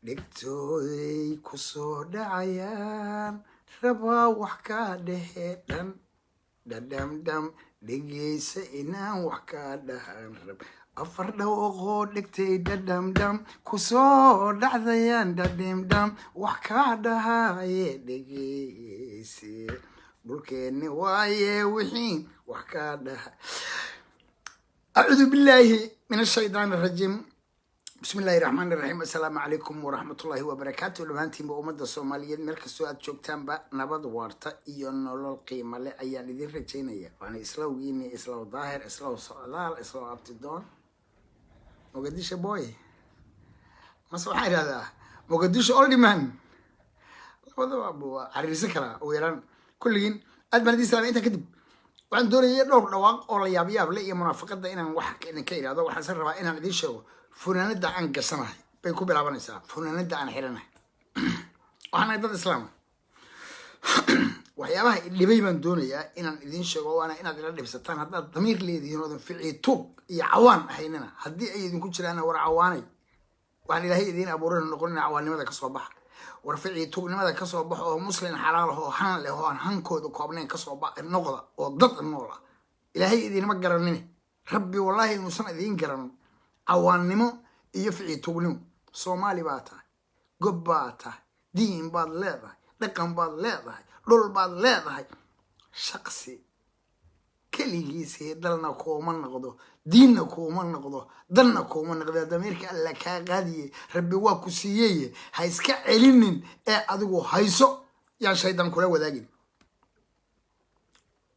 dhegtooday ku soo dhacayaan rabaa wax ka dhehe dhan dhadhamdham dhegeysa inaan wax ka dhahan rab afar dhawaqoo dhegtay dhadhamdham ku soo dhacdayaan dhadhimdham wax ka dhahaye dhegeyse dhulkeeni waaye wixii wax ka dhaha acuudu billaahi min ashaytaan arrajiim بسم الله الرحمن الرحيم السلام عليكم ورحمة الله وبركاته لمانتين بأمة الصوماليين مركز سؤال جوجتان با نبض وارتا إيو نولو القيمة لي أيان إذن رجينيا وانا إسلاو جيني إسلاو ظاهر إسلاو صعدال إسلاو عبتدون مقديش بوي ما سوحي هذا مقديش أولي مان وضع أبو عرير سكرة ويران كلين أدبنا دي سلامي إنتا كدب وعن دوري يدور رواق أولا يابياب لئي منافقة دا إنا وحك إنا كيرا هذا وحن سربا إنا إذن شو فنانada aan gasanahay bay ku bilaabanaysaa fanaanada aan xiranahay waxaan dad islaam waxyaabaha dhibay baan doonayaa inaan idin sheego waana inaad ila dhibsataan haddaad damiir leedihiin oo ficil tuug iyo cawaan ahaynina haddii ay idinku jiraan war cawaanay waxaan ilaahay idin abuuray noqonina cawaanimada ka soo bax war ficil tuugnimada ka soo bax oo muslim xalaal ah oo han leh oo aan hankooda koobnayn ka soo bax noqda oo dad noola ilaahay idin ma garanin rabbi wallahi muusan idin garan عوانمو يفعي توغنمو صومالي باتا قباتا دين باد ليضاي دقن باد ليضاي لول باد ليضاي شخصي كليسي دلنا كومن نقضو ديننا كومن نقضو دلنا كومن نقضو دميرك ألا كاقادي ربي واكو سيئي هايسكا علينين أدوغو هايسو يا شايدان كلا وذاقين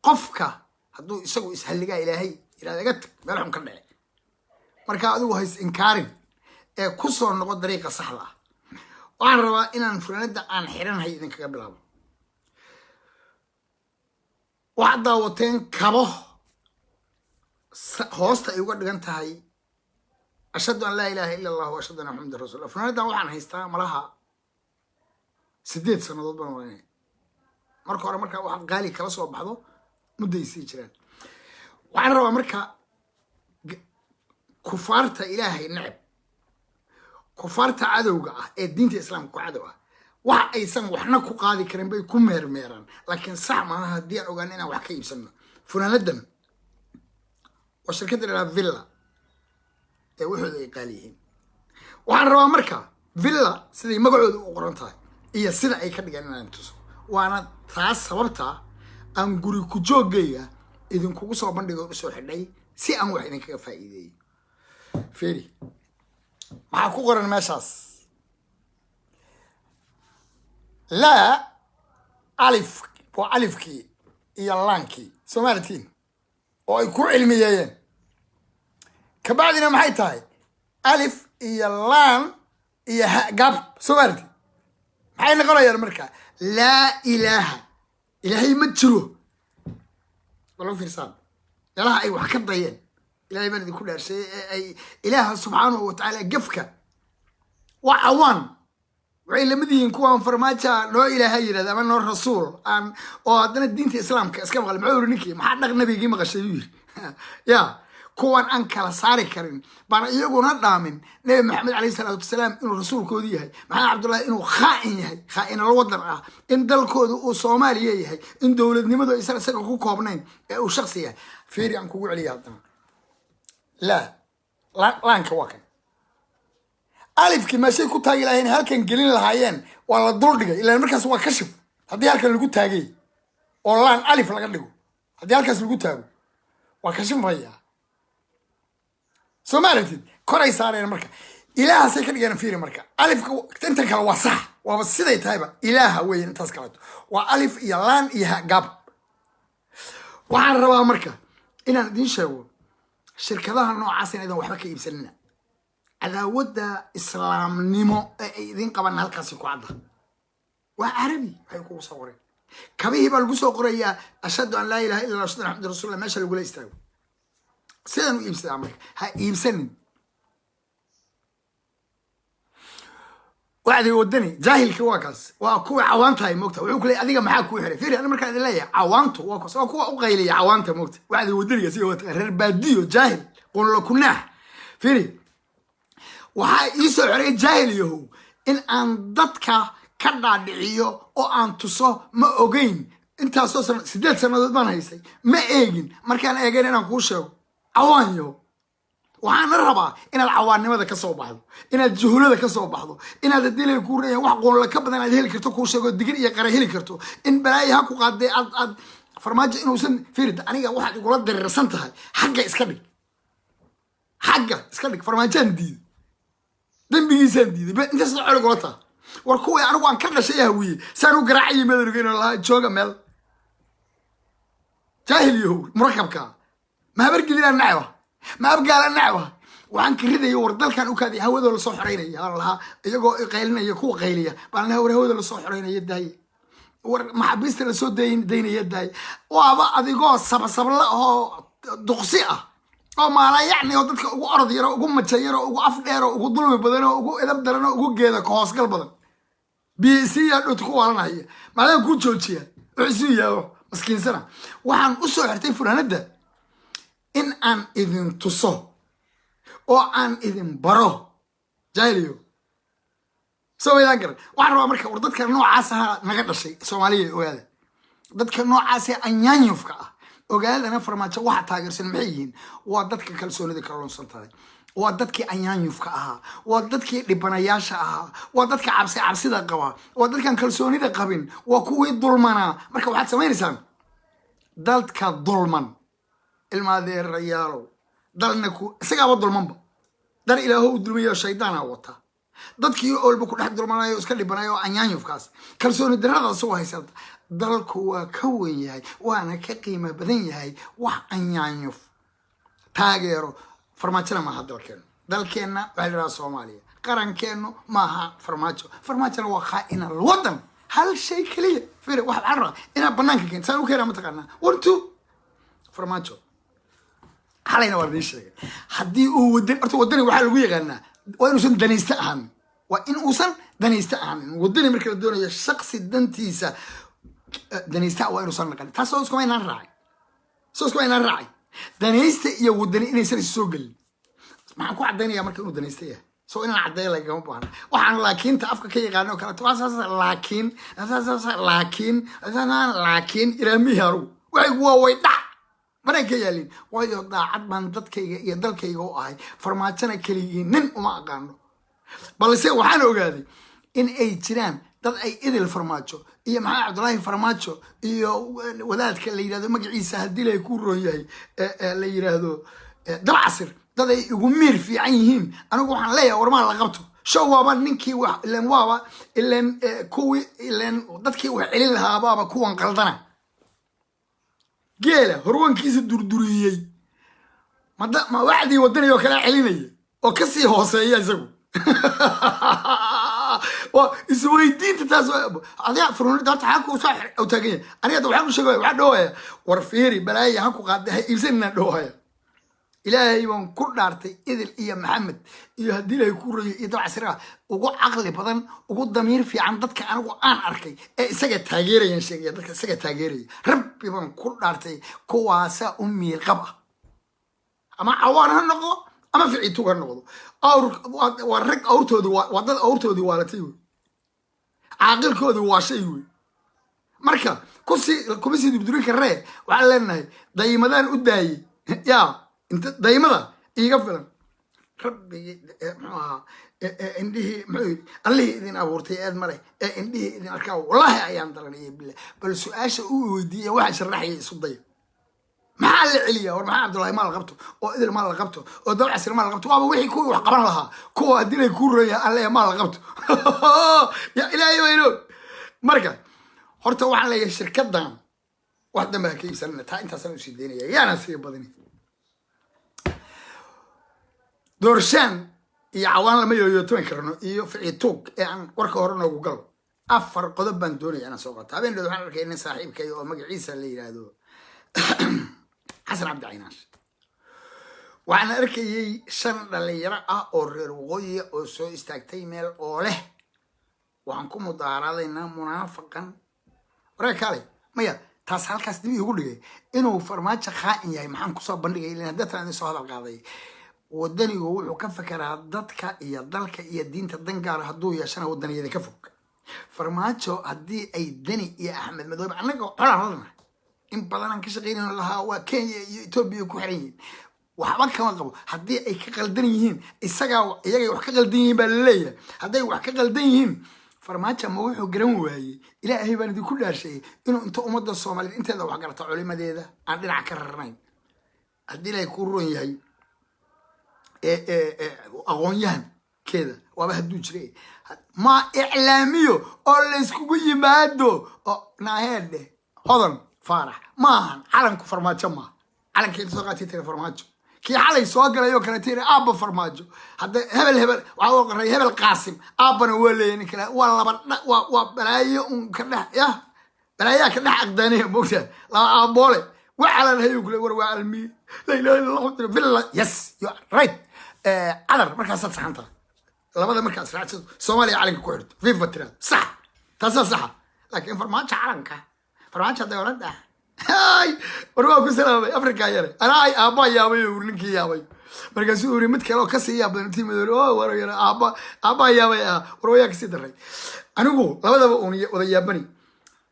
قفكا هدو يساقو إسهلقا إلهي إلا دقاتك مالحم كردعي marka adigu hays inkaarin ee ku soo noqo dariiqa saxda ah waxaan rabaa inaan fanaanada aan xiranahay idin kaga bilaabo waxaad daawateen kabo hoosta ay uga dhigan tahay ashhadu an laa ilaaha illa allah wa ashhadu anna muhammadan rasuulullah fanaanadan waxaan haystaa malaha 8 sanadood baan waynay marka hore marka waxaad qaali kala soo baxdo muddaysii jiraan waxaan rabaa marka كفارتا إلهي نعب كفارتا عدوغا دينة الإسلام كو عدوغا واحد أيسان وحنا كو قاضي كريم بي كو ميران لكن صح ما هديان أوغانينا وحكي يبسلنا فناندن وشركة لها فيلا وحو ذي قاليهين وحان روا مركا فيلا سيدي مقعود وقرانتها إيا سيدا أي كدقانينا انتوسو وانا تاس سببتا أن قري كو جوغيا إذن كو سوى بندقو بسو حدي سي أن واحد إنك فايدي فيري maxaa ku qoran meeshaas لا ألف وألفكي iyo laankii Soomaalitiin oo ay ku cilmiyeeyeen ka bacdina maxay tahay alif iyo laan iyo gab Soomaalitiin maxay noqonayaan marka la ilaaha ilaahay ma jiro wala fiirsan ilaha ay wax ka dayeen إلهي بلدي كلها شيء أي إله سبحانه وتعالى جفك وعوان وعيل مدين كوان فرماتها لو إله هيدا ده من الرسول أن وعندنا الدين الإسلام كأسكام غالب معور نكي ما حد نبي يجي مغشير يا كوان أنكر صاري كريم بنا يجون هذا من نبي محمد عليه الصلاة والسلام إنه الرسول كودي هاي مع عبد الله إنه خائن هاي خائن الوطن إن دل كود وصومالي هاي إن دولة نمدو إسرائيل سكوا كوبنين وشخصية فيري عن كوع عليها هذا لا لانك واكن ألف كما شيء كنت هاي لهين هالكن قليل الهايين ولا الدردقة إلا المركز هو كشف هذي هالكن اللي قلت هاي والله ألف لقد لقوا هذي هالكن اللي قلت هاي وكشف فيها سومالتي كوري صار المركز إله سيكون جانا فيه المركز ألف أنت كلا صح وبس سيدا يتهيبه إله وين أنت سكرته وألف يلان إيها جاب وعن روا مركز إن دين شو شركتها نوعاسين إذا وحبك يبسلنا على ود إسلام نيمو إذن قبلنا هالكاسي كوعدها وعربي هيكون صورين كبيه بالقصة قرية أشهد أن لا إله إلا الله وأشهد أن محمد رسول الله ماشي اللي يقول يستوي سيدنا يبسل عمرك يبسلني واحد يودني جاهل كواكس وكو عوانته هاي موقته ويقول لي أديك معاك كوي حري فيري أنا مركز لي عوانته واكس وكو أغيلي عوانته موقته واحد يودني يسوي رباديو جاهل قول له كناه فيري وحا يسوي عليه جاهل يهو in aan dadka ka dhaadhiciyo oo aan tuso ma ogeyn intaasoo sano 8 sanadood baan haystay ma eegin markaan eegeen inaan kuu sheego cawaanyo waxaan rabaa inaad cawaannimada ka soo baxdo inaad juhulada ka soo baxdo inaad dilay ku reeyaan wax qoon la ka badan aad heli karto kuu sheego digir iyo qara heli karto in balaayi ha ku qaaday aad farmaajo inuusan fiirida aniga waxaad igula dareersan tahay xagga iska dhig farmaajaan diiday dambigiisaan diiday intaas la col goota war kuwii anigu aan ka dhashay hawiye saan u garaacay madowgeena la jooga meel jaahil yahow murakabka ma habar gilina nacwa ma abgaala nacwa waxaan ka riday war dalkan u kaaday hawada la soo xoreynaya Allah iyagoo qaylinaya kuwa qayliya baan hawada la soo xoreynaya daay war maxabiista la soo daynaya daay waaba adigoo sabsabla oo duqsi ah oo maala yacni oo dadka ugu orod yaro ugu majayro ugu afdheero ugu dulmi badan oo ugu edab daran oo ugu geeda ka hoosgal badan biisiya dhut ku walanaya maadan ku joojiya wuxuu yahay maskiinsana waxaan u soo xirtay furaanada in aan idin tuso oo aan idin baro jaayliyo soo ilaan garan waxaan rabaa marka war dadka noocaas ah naga dhashay Soomaaliya ogaada dadka noocaas ah anyaanyufka ah ogaadana farmaajo waxa taageersan maxay yihiin waa dadka kalsoonida ka lunsan tahay waa dadkii anyaanyufka ahaa waa dadkii dhibanayaasha ahaa waa dadka cabsida qaba waa dadkan kalsoonida qabin waa kuwii dulmana marka waxaad sameynaysaa dadka dulman ilmaadeer rayaalo dalna ku isaga dulmanba dar ilaahu dulmiyo shaydaana wata dadkii oolba ku dhex dulmanayo iska dhibanayo anyaanyufkaas kalsooni darrada soo haysata dalku waa ka weyn yahay waana ka qiimo badan yahay wax anyaanyuf taageero farmaajona maaha dalkeenna waxaa la Soomaaliya qarankeenu maaha farmaajona waa khaa'ina wadan hal shay kaliya fiir wax carra ina banaanka keen saan u keenaa ma taqaanaa wartu farmaajo halayna waa idin sheegay haddii uu wadani waxaa lagu yaqaanaa waa inuusan danaysta ahaan waa in uusan danaysta ahaan wadani marka la doonayo shakhsi dantiisa danaysta waa inuusan naqan taasoo iskuma inaan raacay danaysta iyo wadani inaysan soo galin maxaan ku cadaynayaa marka inuu danaysta yahay soo inaan cadeeyo lagama baahna waxaan laakiinta afka ka yaqaano kala laakiin ilaamihi aru waxay way dhac mana ka yaalin waayo daacad baan dadkayga iyo dalkayga u ahay farmaajona kaliya nin uma aqaano balse waxaan ogaaday in ay jiraan dad ay idil farmaajo iyo maxaa Cabdullaahi farmaajo iyo wadaadka la yiraahdo magaciisa hadii la ku roon yahay la yiraahdo dabcasir dad ay ugu miir fiican yihiin anigu waxaan leeyahay war ma la qabto show waaba ninkii wax ileen kuwi ileen dadkii wax celin lahaa baaba kuwan qaldana geela horwankiisa durduriyay ma wacdi wadanayo kala celinaya oo ka sii hooseeya isagu waa isweydiinta taas adiga furunta dadka xaqu soo xir taagay aniga waxaan ku sheegay waxa dhawaya war fiiri balaayi ha ku qaaday iibsanna dhawaya ilaahay waan ku dhaartay idil iyo maxamed iyo hadii la ku royo iyo dabcasira ugu aqli badan ugu damiir fiican dadka anigu aan arkay ee isaga taageerayaan sheegay dadka isaga taageeray rabbi baan ku dhaartay kuwaasa ummiir qaba ama awaan ha noqdo ama ficiitu ha noqdo waa rag awrtoodu waa dad awrtoodu waalatay caaqilkoodu waa shay weey marka kuma sii dibdurin karee waxaan leenahay daymadan u daayay yaa inta daymada iiga filan rabbi maxaa indhihi allihii idin abuurtay aad male indhihi idin arkaa wallaahi ayaan daranayay billah bal su-aasha uu weydiiyey waxaa sharaxaya isu day maxaa la celiyaa war maxaa Cabdullaahi maal qabto oo idil maal qabto oo dabcasir maal qabto waaba wixii kuwii wax qaban lahaa kuwa haddii ay ku royaan alle maal qabto ya ilaahay wayno marka horta waxaan leeyahay shirkadan wax dambe ka iibsanana taa intaasaan u sii deynaya yaana sii badani doorshaan iyo cawaan lama yooyotoon karno iyo ficiituug ee aan warka hore noogu galo 4 qodob baan doonaya inaan soo qaato habeen waxaan arkay in saaxiibkay oo magaciisa la yiraahdo xasan cabdi caynash waxaan arkayay 5 dhalinyaro ah oo reer waqooyi oo soo istaagtay meel oo leh waxaan ku mudaaradaynaa munaafiqan wareekale maya taas halkaas dib igu dhigay inuu farmaajo khaa'in yahay maxaan ku soo bandhigay ilaa dadka aan soo hadal qaaday wadanigu wuxuu ka fekeraa dadka iyo dalka iyo diinta dangaara hadduu yeeshana wadaniyada ka fog farmaajo haddii ay dani iyo axmed madoobe annaga colaan hadlana in badanaan ka shaqaynayno lahaa waa kenya iyo etoobiya ku xiran yihiin waxba kama qabo haddii ay ka qaldan yihiin iyagay wax ka qaldan yihiin baa laleeyahay hadday wax ka qaldan yihiin farmaajo ma wuxuu garan waayey ilaahay baan idinku dhaasheeyey inuu inta ummadda soomaaliyeed inteeda wax garata culimadeeda aan dhinac ka rarnayn haddii ilaahay kuu roon yahay aqoon-yahankeeda waaba hadduu jira ma iclaamiyo oo layskugu yimaado oo naaheedhe hodan faarax maahan calanku farmaajo maaha calankeeda soo qaatay tiri farmaajo kii xalay soo galayoo kale tiri aabba farmaajo hadda hebel waxaa u qoray hebel qaasim aabbana waa leeyahay nin kale waa laba waa balaayo un ka dhex yah balaayaa ka dhex aqdaanaya moogtaa laba aabboole وعلى الهيو كله وروا علمي لا إله إلا الله بالله يس يو رايت عذر مركز صح أنت لماذا مركز رأيت سومالي عليك كورد في فترة صح تصل صح لكن فرمانش علنك فرمانش هذا ورد هاي وروا كسلام أفريقيا يا أنا أي أبا يا أبي ورنكي يا أبي مركز سوري متكلم كسي يا ابن تيم وروا وروا يا أبا يا أبي وروا يا كسي دري أنا أقول لماذا بقولي وذا يابني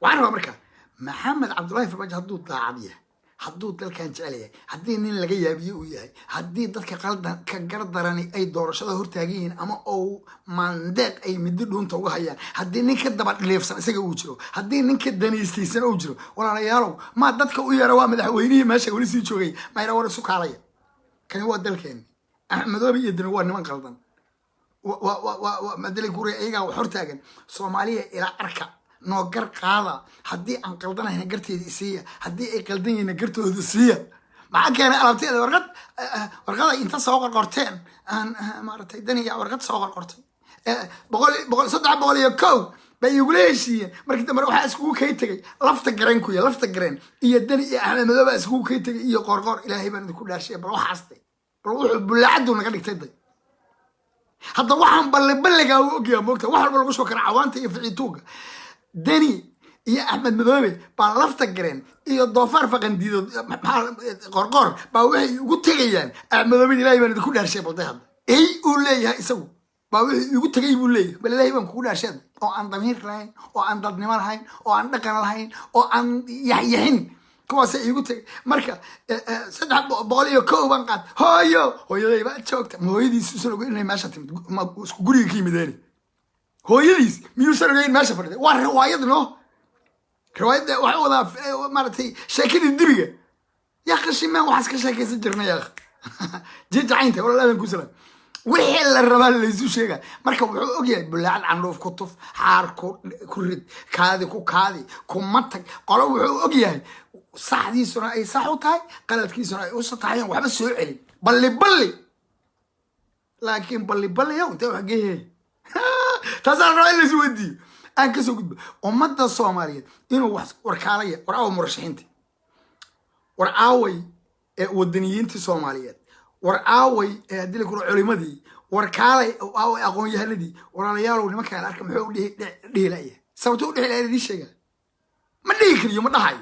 وعارف أمريكا محمد عبد الله في وجه الضوء طاعبيه hadduu dalkan jecel yahay haddii nin laga yaabiye uu yahay haddii dadka qaldan ka gardarani ay doorashada hortaagan yihiin ama oo mandeeq ay midi dhuunta uga hayaan haddii nin ka daba dhileefsan isaga uu jiro haddii nin ka danaystiisan uu jiro walaalayaalow ma dadka u yara waa madaxweynihii meesha weli sii joogay mayra war isu kaalaya kani waa dalkeeni axmedoobi iyo dani waa niman qaldan madalay guri iyagaa wax hortaagan soomaaliya ilaa arka noo gar qaada haddii aan qaldanayna garteeda isiiya haddii ay qaldan yihiina gartooda siiya maxaa keenay alaabteeda warqada inta soo qorqorteen aan maaragtay daniga warqad soo qorqortay 301 bay igula heshiiyeen markii dambe waxaa iskugu kay tegay lafta gareen ku lafta gareen iyo dani iyo axmed madoobe iskugu kay tegay iyo qorqor ilaahay baan idinku dhaashay bal waxaastay bal wuxuu bulaacadu naga dhigtay day hadda waxaan balliga u ogyahay moogta wax walba lagu soo kara cawaanta iyo ficiituuga dani iyo axmed madoobe baa lafta gareen iyo doofaar faqandiido qorqor baa waxay ugu tegayaan axmed madoobe ilaahay baan idinku dhaarshay balday hadda ay uu leeyahay isagu baa waxay ugu tegay buu leeyahay bal ilaahay baan kugu dhaarshay oo aan damiir lahayn oo aan dadnimo lahayn oo aan dhaqan lahayn oo aan yaxyaxin kuwaasay igu tegay marka 301 baan qaad hooyaday baa joogta hooyadiis usan ogeyn inay meesha timid isku guriga ka yimideen hooyadiis miyuusan ogeyn meesha fadhiday waa riwaayad no riwaayadda waxa wada maaragtay sheekadii dibiga yaa qashimaan waxaas ka sheekaysan jirnay yaa jeejacaynta walaalaadan ku salaan wixii la rabaa la isu sheegaa marka wuxuu ogyahay bulaacad candhuuf ku tuf xaar ku rid kaadi ku matag qolo wuxuu ogyahay saxdiisuna ay sax u tahay qaladkiisuna ay usa tahay waxba soo celin balli laakiin balli yow intee wax geeyay taasaan rabaa in la isu weydiiyo aan kasoo gudbo ummadda soomaaliyeed inuu wax warkaalaya war aawa murashaxiinta war aaway wadaniyiintii soomaaliyeed war aaway haddii la kuro culimadii war kaalay aaway aqoon-yahanadii walaalayaalow nimankaan arka muxuu dhihi la'yahay sababto u dhihi la'yahay idin sheegaa ma dhihi kariyo ma dhahayo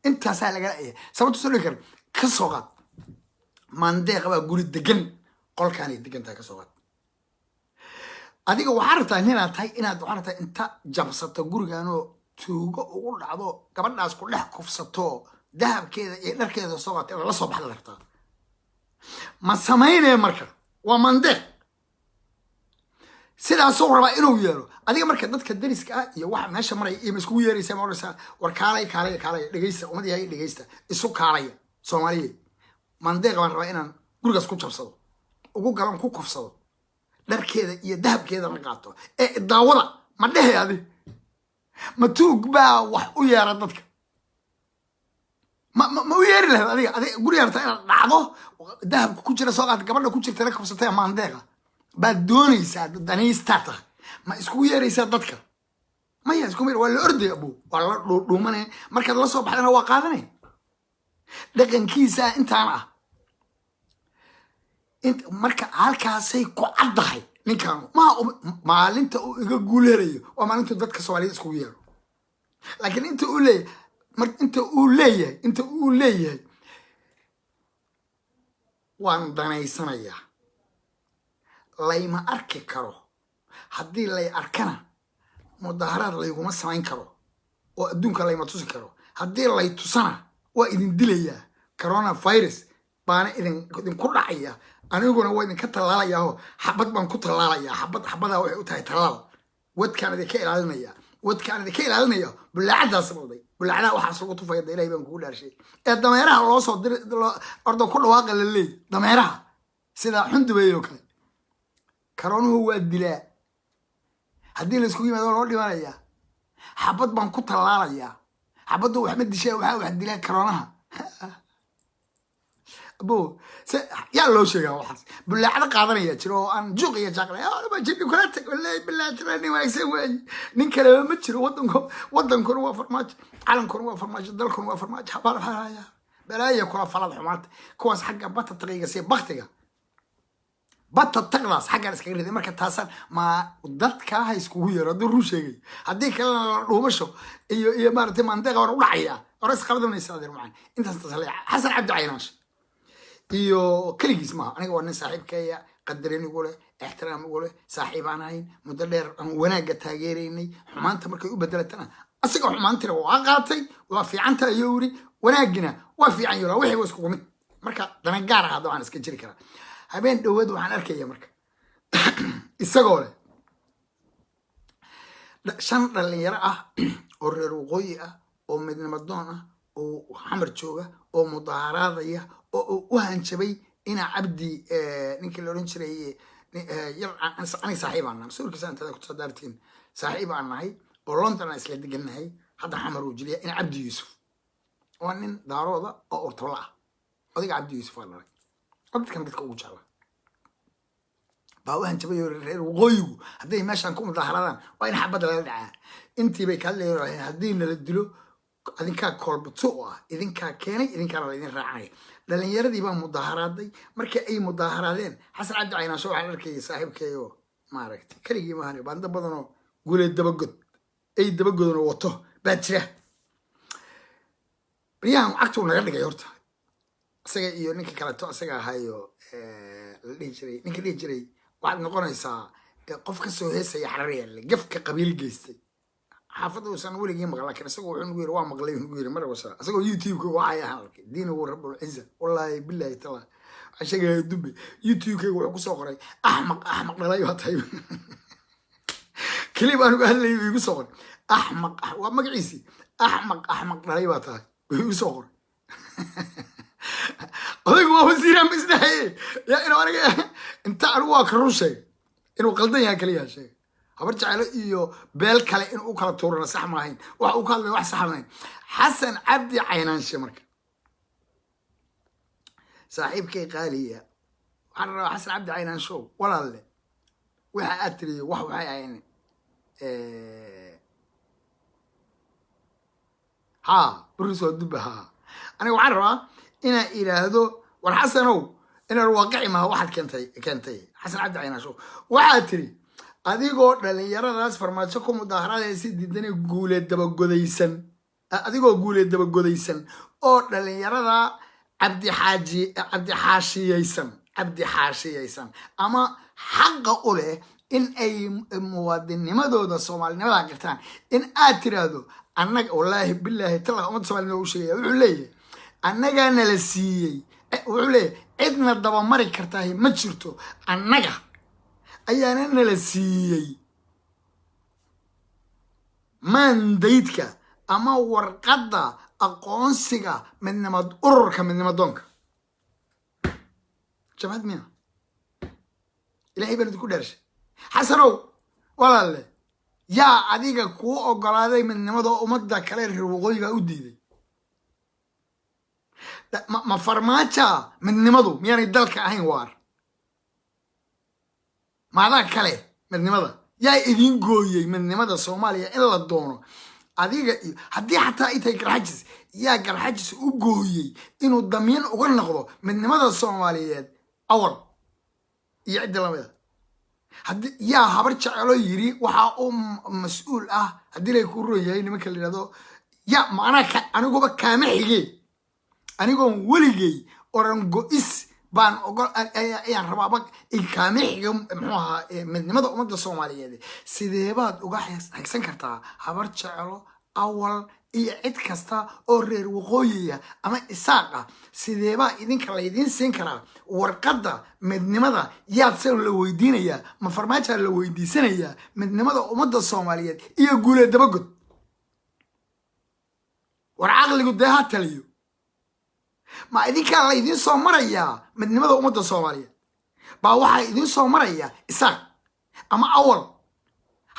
intaasaa laga la'yahay sababto soo dhihi kara ka soo qaad mandeeqa baa guri degan qolkaanay degan tahay ka soo qaad adiga waxaa rabtaa inaad tahay waxaa rabtaa inta jabsato gurigaanoo tuugo ugu dhacdo gabadhaas ku dhex kufsato dahabkeeda iyo dharkeeda soo qaata la soo baxda rabtaa ma samaynaya marka waa mandeeq sidaasuu rabaa inuu yeelo adiga marka dadka dariska ah iyo waxa meesha maraya iyo iskugu yeeraysa ma oraysaa war kaalay dhegeysta umad yahay dhegeysta isu kaalaya soomaaliyeed mandeeq baan rabaa inaan gurigaas ku jabsado ugu galan ku kufsado dharkeeda iyo dahabkeeda la qaato daawada ma dhehe adi ma tuug baa wax u yeera dadka ma u yeeri lahayd adiga guriga rabtaa inaad dhacdo dahabka ku jira soo qaad gabadha ku jirta la kufsatay mandeeqa baad doonaysaa daniistaa tahay ma iskugu yeeraysaa dadka maya isku waa la orday abu waa la dhuumanaya markaad la soo baxdana waa qaadanaya dhaqankiisa intaan ah marka halkaasay ku caddahay ninkan maalinta uu iga guuleerayo waa maalintu dadka Soomaaliyeed iskugu yeero laakiin inta uu leeyahay waan danaysanayaa layma arki karo haddii lay arkana mudaharaad layguma samayn karo oo adduunka layma tusi karo haddii lay tusana waa idin dilayaa coronavirus baana idinku dhacaya aniguna waa idinka tallaalayaa oo xabad baan ku tallaalayaa xabadaa waxay u tahay tallaal wadkaan idinka ilaalinaya bulaacadaas noqday bulaacadaha waxaas lagu tufaya da ilahay baan kugu dhaarshay ee dameeraha loo soo diri orda ku dhawaaqa la leey dameeraha sida xundubeeyoo kale karoonuhu waa dilaa haddii laysku yimaado loo dhimanayaa xabad baan ku tallaalayaa xabaddu waxma dishaa waxaa wax dilaa karoonaha abo yaa loo sheegaa waxaas bulaacada qaadanaya jiro oo aan juuq iyo jaaqlay ma jidhi kala tag wallahi billahi tirani waagsan waay nin kale ma jiro wadankuna waa farmaajo calankuna waa farmaajo dalkuna waa farmaajo xabaal xaaya balaaya kula falad xumaanta kuwaas xagga bata taqiiga si baktiga bata taqdaas xagga iskaga riday marka taasan ma dadka ha iskugu yeero dad ruu sheegay haddii kalena la dhuumasho iyo maartay mandeeqa war u dhacaya oras qabdanaysa adeer macaan intaas tasalay xasan cabdi caynaash iyo kaligiis maaha aniga waa nin saaxiibkaya qadarin igu leh ixtiraam igu leh saaxiib aan ahayn muddo dheer aan wanaagga taageeraynay xumaanta markay u bedelatana asiga xumaantira waa qaatay waa fiicanta ayuu yiri wanaagina waa fiican yura wixii waa iskugu mid marka dana gaar ah hadda waxaan iska jiri karaa habeen dhawaad waxaan arkaya marka isagoo leh 5 dhalinyaro ah oo reer waqooyi ah oo midnimo doon ah oo xamar jooga oo mudaharaadaya oo u hanjabay ina cabdi ninkii la oran jiray yar ani saaxiib aan nahay suurkiisa inta ku sadartiin saaxiib aan nahay oo London isla deganahay hadda xamar uu jiliya ina cabdi Yusuf oo nin daarooda oo ortola ah adiga cabdi Yusuf aan nahay dadkan dadka ugu jeclaa baa u hanjabay reer waqooyigu hadday meeshan ku mudaharaadaan waa in xabad laga dhacaa intii bay ka leeyahay haddii nala dilo adinkaa kolbato ah idinkaa keenay idinkaana la idin raacay dhalinyaradii baa mudaharaaday markii ay mudaharaadeen xasan cabdi caynaansho waxaan arkayay saaxiibkeeyo maaragtay kaligii maahan baanda badanoo guuleed dabagod ay dabagodona wato baa jira baryahan cagtuu naga dhigay horta isaga iyo ninka kaleto isaga ahaayo la dhihi jiray waxaad noqonaysaa qof ka soo heesaya xarareyalle gafka qabiil geystay xaafadda uusan weligii maqal laakiin isagoo wuxuu nagu yiri waa maqlay nagu yiri mar wasa isagoo youtube-ka wacaya halkii diinahu rabbul izza wallahi billahi taala ashaga dubbe youtube-ka wuxuu ku soo qoray ahmaq dhalay waa tahay kaliya baan uga hadlayay igu soo qoray ahmaq waa magaciisi ahmaq dhalay waa tahay igu soo qoray adigu waa wasiiraan bisnahay yaa inuu aniga inta anigu waa ka run sheegay inuu qaldan yahay kaliya sheegay habar jacaylo iyo beel kale inuu kala tuurana sax maahayn wax uu ka hadlay wax sax maahayn xasan cabdi caynaanshe marka saaxiibkay qaaliya waxaan rabaa xasan cabdi caynaansho walaalle waxa aad tiri wax waxay ahayn ha burisoo dubba ha aniga waxaan rabaa inaan idhaahdo war xasanow inaan waaqici maha waxaad keentay xasan cabdi caynaansho waxaad tiri adigoo dhalinyaradaas farmaajo ku mudaharaadaysa diidana guuleed dabagodaysan oo dhalinyarada cabdixaashiyaysan ama xaqa u leh in ay muwaadinimadooda soomaalinimada gartaan in aad tiraahdo annaga wallaahi billaahi tala ummadda soomaalida u sheegaya wuxuu leeyahay annagaa nala siiyey wuxuu leeyahay cidna dabamari kartahay ma jirto annaga ayaana nala siiyey mandaydka ama warqadda aqoonsiga ururka midnimadoonka jabhad miya ilaahay baan idinku dheershay xasanow walaalle yaa adiga kuu ogolaaday midnimada ummadda kale reer waqooyiga u diiday ma farmaaja midnimadu miyaanay dalka ahayn waar maadaa kale midnimada yaa idin gooyey midnimada soomaaliya in la doono adiga iyo haddii xataa ay tahay garxajis yaa garxajis u gooyey inuu damiin uga noqdo midnimada soomaaliyeed awal iyo cidda lamida haddii yaa habar jecelo yiri waxaa u mas-uul ah haddii lay ku roon yahay nimanka la yidhahdo yaa macnaha aniguba kaama xigee anigoon weligay oran go-is baan ogol ayaan rabaa ikaamixiga muxuu ahaa midnimada ummadda Soomaaliyeed sidee baad uga xigsan kartaa habar jecelo awal iyo cid kasta oo reer waqooyiga ama isaaqa sidee baa idinka la idin siin karaa warqadda midnimada yaad soo la weydiinaya ma farmaajo la weydiisanaya midnimada ummadda Soomaaliyeed iyo guuleed dabagod war aqligu deeha taliyo ma idinka la idin soo maraya midnimada ummadda Soomaaliyeed baa waxa idin soo maraya isaaq ama awal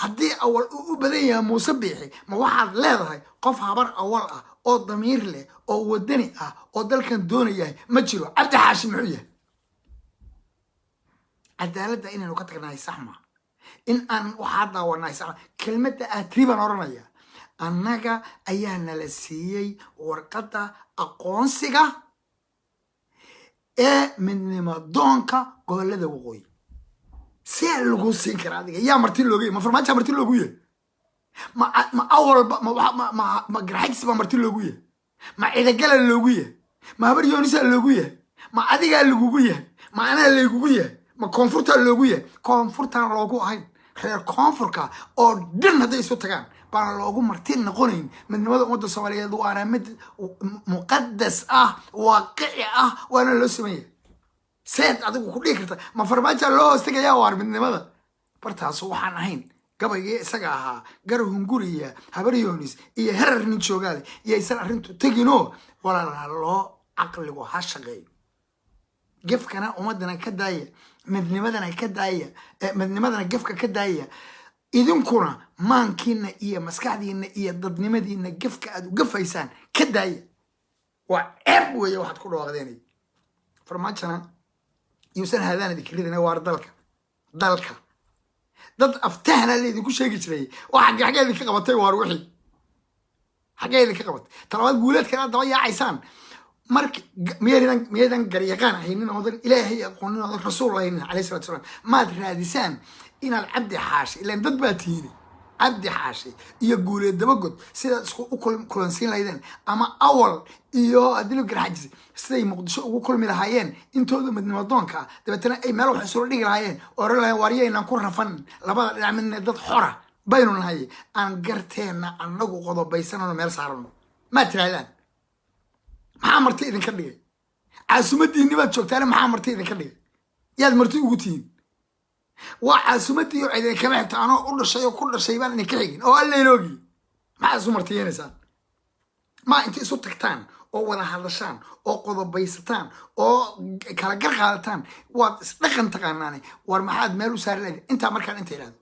haddii awal u badan yahay Muuse Biixi ma waxaad leedahay qof habar awal ah oo damiir leh oo wadani ah oo dalkan doonaya ma jiro Cabdi Xaashi muxuu yahay cadaaladda inaynu ka tagnahay sax ma in aan waxa daawanay sax kelmadda atriban oranaya annaga ayaa nala siiyay warqadda aqoonsiga ee midnimo doonka gobolada waqooyi si lagu siin kara adiga yaa marti loogu ma farmaajo marti loogu yahay ma awal ma garaacis ba marti loogu yahay ma ciidagala loogu yahay ma habar yoonisa loogu yahay ma adiga lagugu yahay ma ana lagugu yahay ma koonfurta loogu yahay koonfurtan loogu ahayn reer koonfurka oo dhan haday isu tagaan baan loogu marti noqonayn midnimada ummadda Soomaaliyeed waana mid muqaddas ah waaqici ah waana loo sameeyay سيد أدوك كلية كرتا ما فرماش الله استجا وار من ماذا برتها صوحان هين قبل سجاها جرهم جورية هبريونيس هرر من شغال يسأل رنتو تجينو ولا الله عقل وحش جاي جف كنا ومدنا كداية من مدنا كداية من مدنا جف كداية إذن كنا ما كنا مسكعدي إن ضد نمدي إن جف كأدو جف إنسان كداية وعب ويا واحد كله واخديني فرماشنا يوسن هذا ذيك اللي نوار دلك ضد أفتحنا اللي ذيك وش يجي شيء واحد حاجة ذيك قبضتي واروحي حاجة ذيك قبض ترى ما تقولت كلام ضويا عيسان مرك ميدان قريقان حين نوضل إلهي يقولون الرسول الله عليه الصلاة والسلام ما ترادسان إن العبد حاشي إلا ضد باتيني عبد حاشي يقول الدبقد سيدا كل سين ليدان أما أول أدلو قرحجز سيدا مقدشو وكل ملهايين انتو دو مدن مدونكا دبتنا أي مالو حسول ليق الهايين ورلا واريين نكون رفن لبا نعمل ضد حرة بينو الهاي أن قرتين أن نقو قضو بيسانو ميل سارون ما ترعيلان maxaa marti idin ka dhigay caasimadii nibaad joogtaan maxaa marti idin ka dhigay yaad marti ugu tihiin waa caasimadii oo idin kama xigta anoo u dhashay oo ku dhashay baan idin ka xigin oo alla iloogi maxaa isu martiyeynaysaa ma inta isu tagtaan oo wada hadashaan oo qodobaysataan oo kala gar qaadataan waad isdhaqan taqaanaane war maxaad meel u saari lahayd intaa markaan inta ilaado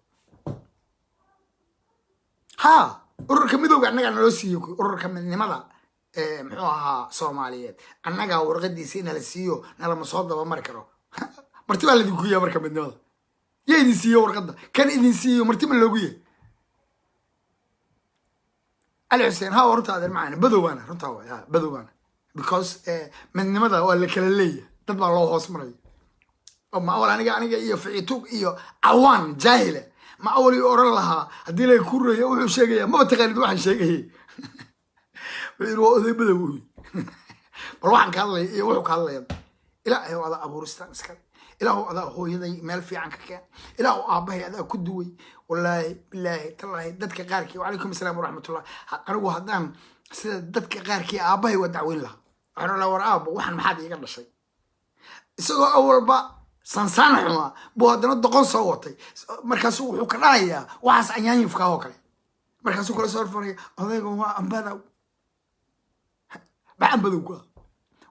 ha ururka midowga annaga naloo siiyo ururka midnimada محوها صوماليات أنا جا ورقدي سينا للسيو نلا مصادة ومركرو مرتبة اللي دقوية مركب من هذا يدي سيو ورقدة كان يدي سيو مرتبة اللي الحسين ها ورط هذا معنا بدو أنا رنت هوا بدو أنا because من ماذا هو اللي كللية تطلع الله اسمري أما أول أنا جا إيه في توك إيه عوان جاهلة ما أول يقرأ لها هدي لي كورة يوم شيء ما بتقلد واحد شيء ويروح ذي بدوي بروح كله يروح كله إلا هو هذا أبو رستان سكر إلا هو هذا هو يدي مال في عنك كان إلا هو أبوه هذا كدوي والله بالله تالله دتك غاركي وعليكم السلام ورحمة الله أنا وهدان دتك غاركي أبوه ودعوين له أنا لو رأب وحن ما حد يقدر شيء سوى أول بقى سنسان حما بوهدنا الدقون صوتي مركز وحكرايا وعس أيام يفكاه كله مركز كل صار فري هذا هو أمبارح بعد بدوكا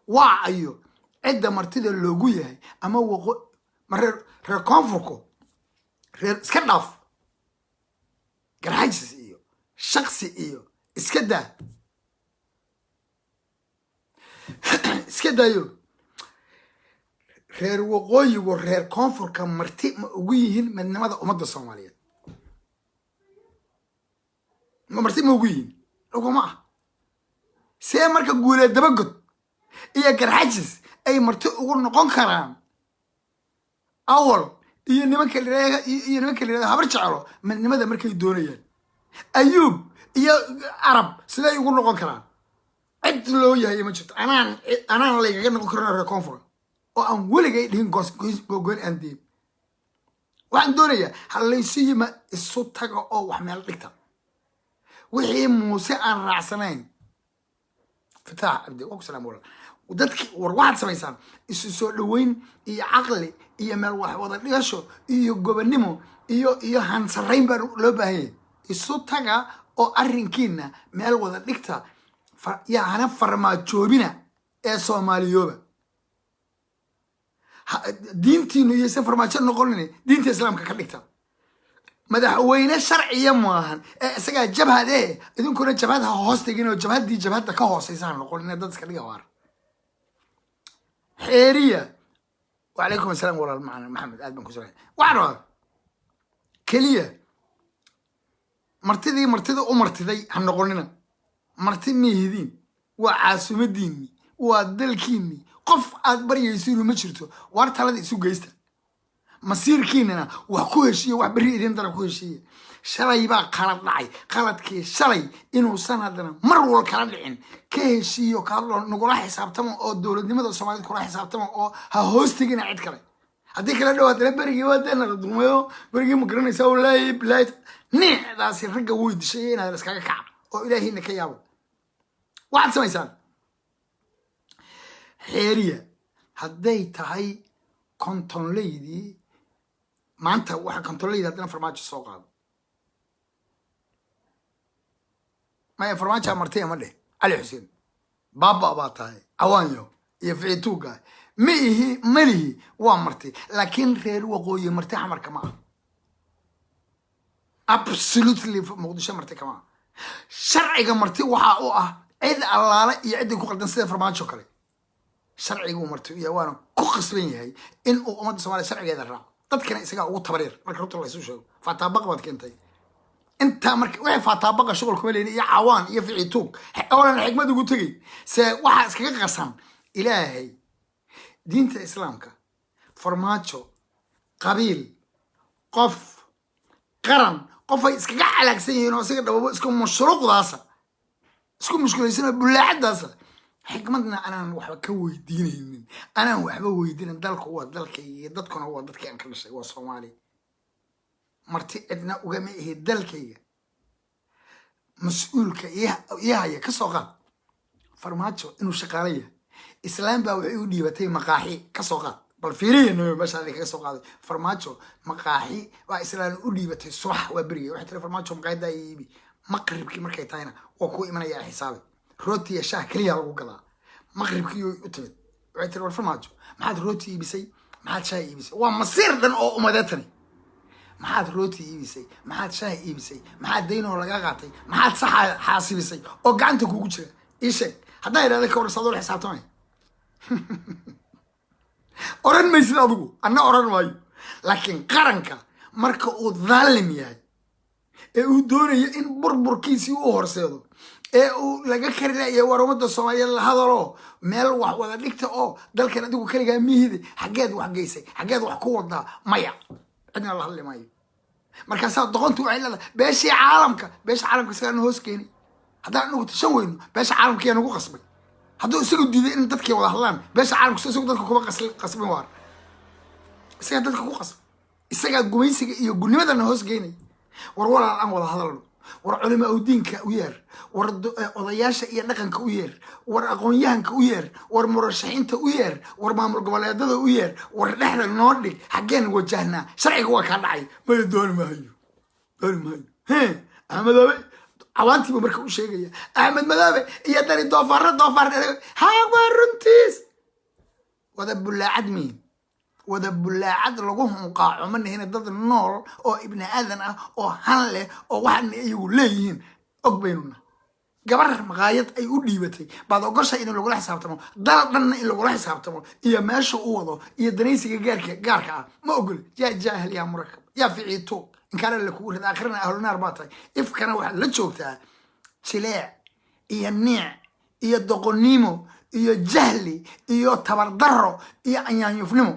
واعيو عدة مرتدى اللوجوية أما هو مرر كونفوكو سكداف جرحيس إيو شخصي إيو إسكدا إيو رير وقوي ورير كونفوكا مرتي موجيهن من ماذا أمد الصومالية مرتي موجيهن لو معه سي marka guuleed dabagod iyo garxajis ay marti ugu noqon karaan awal iyo nimanka leeyahay habar jecelo midnimada markay doonayaan ayub iyo arab siday ugu noqon karaan cid loo yahay ma jirto anaan la iga noqon karno reer koonfur oo aan weligay dhihin gogoyn aan diin waxaan doonayaa halaysu yima isu taga oo wax meel dhigta wixii muuse aan raacsanayn فتاح عبدي وكسلام ولا ودتك وروحت سميسان isu dhaweyn iyo aqli iyo meel wax wada dhigasho iyo gobonimo iyo hansarayn baa loo baahan isu taga oo arrinkiina meel wada dhigta yaana farmaajoobina ee Soomaaliyooba diintiinu iyo farmaajo noqonine diinta islaamka ka dhigta madaxweyne sharciya maahan isaga jabhade idinkuna jabhada hoostigin oo jabhada ka hooseysan noqon dad iska dhiga waar xeeriya wa alaykum asalaam walaal macna maxamed aad baan ku soo waaro kaliya martida u martiday ha noqonina marti mihidiin waa caasimaddiini waa dalkiini qof aad baryaysiin ma jirto waar talada isu geysta masiirkiinana wax ku heshiyo wax bari idin dara ku heshiyo shalay baa qalad dhacay qaladkii shalay inuu sanadna mar wal kala dhicin ka heshiyo kaalo nugula xisaabtamo oo dawladnimada Soomaaliyeed kula xisaabtamo oo ha hoostigina cid kale hadii kala dhawaad la barigi wadana la dumayo barigi ma garanaysaa wallahi bilaay niicdaasi ragga weydishay inaad iskaga kacab oo ilaahina ka yaabo waxaad samaysaan xeeriya hadday tahay kontonleydii maanta waxa kontonleyda hadana farmaajo soo qaado ما فرمانشا مرتين مده علي حسين بابا باتاي عوانيو يفعتوكا مليه وامرتي لكن غير وقوي مرتي حمر كمان absolutely مقدشة مرتي كمان شرعي مرتي وحا عيد الله يعد كوقدن سيده فرمانشو كلي شرعي مرتي يا وانا كقسبين yahay in uu umada Soomaaliya sharcigeeda raaco dadkana isaga ugu tabareer marka runta la isoo sheego fataabaq baad keentay انت markii way fataabaq shaqo ku leeyahay iyo cawaan iyo ficiituug awlan xigmad ugu tagay se waxa iskaga qasan ilaahay diinta islaamka farmaajo qabiil qof qaran qof ay iskaga calaagsan yihiin oo isaga dhabo isku mashruuqdaasa isku mushkilaysan bulaacadaasa xigmadna anaan waxba ka weydiinaynin anaan waxba weydiinin dalku waa dalkayga dadkuna waa dadkii aan ka dhashay waa Soomaali marti cidna uga ma ahay dalkayga mas'uulka yahay ka soo qaad farmaajo inuu shaqaaleeyo islaam baa waxay u dhiibatay maqaaxi ka soo qaad bal fiiriyeen meesha ka soo qaaday farmaajo maqaaxi waa islaam u dhiibatay subax waa bariga waxa tiri farmaajo maqaayada iibi maqribkii markay tahayna oo ku imanaya xisaabi rooti iyo shaah kaliya lagu gadaa maqribkii u timid waxay tiri farmaajo maxaad rooti iibisay maxaad shaah iibisay waa masiir dhan oo umadeetani maxaad rooti iibisay maxaad shaah iibisay maxaad deynoo laga qaatay maxaad sax xaasibisay oo gacanta kugu jira ishe hadaa yiraahdo ka warsaado xisaabtamay oran maysid adigu anna oran maayo laakiin qaranka marka uu dhaalim yahay ee uu doonayo in burburkiisi uu horseedo ee uu laga karilayo warumada Soomaaliyeed la hadalo meel wax wada dhigta oo dalkan adigu kaliga miihidi xageed wax geysay xageed wax ku wada maya cidna la hadli maayo markaas doqontu ay leedahay beesha caalamka sagan hoos keenay haddaan ugu tashan weyno beesha caalamka yaa nagu qasbay hadduu isagu diiday in dadkii wada hadlaan beesha caalamka isagu dadka kuma qasbin waar isaga dadka ku qasb isaga gumaysiga iyo gudnimadana hoos keenay war walaal aan wada hadalno war culimo oo diinka u yeer war odayaasha iyo dhaqanka u yeer war aqoon-yahanka u yeer war murashaxiinta u yeer war maamul goboleedada u yeer war dhexda noo dhig xageen wajahna sharciga waa ka dhacay ma doon maayo Ahmed awaanti marka u sheegaya Ahmed Madaabe iyo dari doofaar ha waruntiis wada bulaacad lagu hunqaaco manahina dad nool oo ibn aadan ah oo han leh oo waxan iyagu leeyihiin og baynuna gabar maqaayad ay u dhiibatay baad ogoshay in lagu la xisaabtamo dal dhan in lagu la xisaabtamo iyo meesha uu wado iyo danaysiga gaarka ah ma ogol jaahil ya murakab ya fiiito in kale la ku rida akhrina ahlu naar baatay ifkana waxa la joogtaa jileec iyo niic iyo doqonnimo iyo jahli iyo tabardaro iyo anyaanyufnimo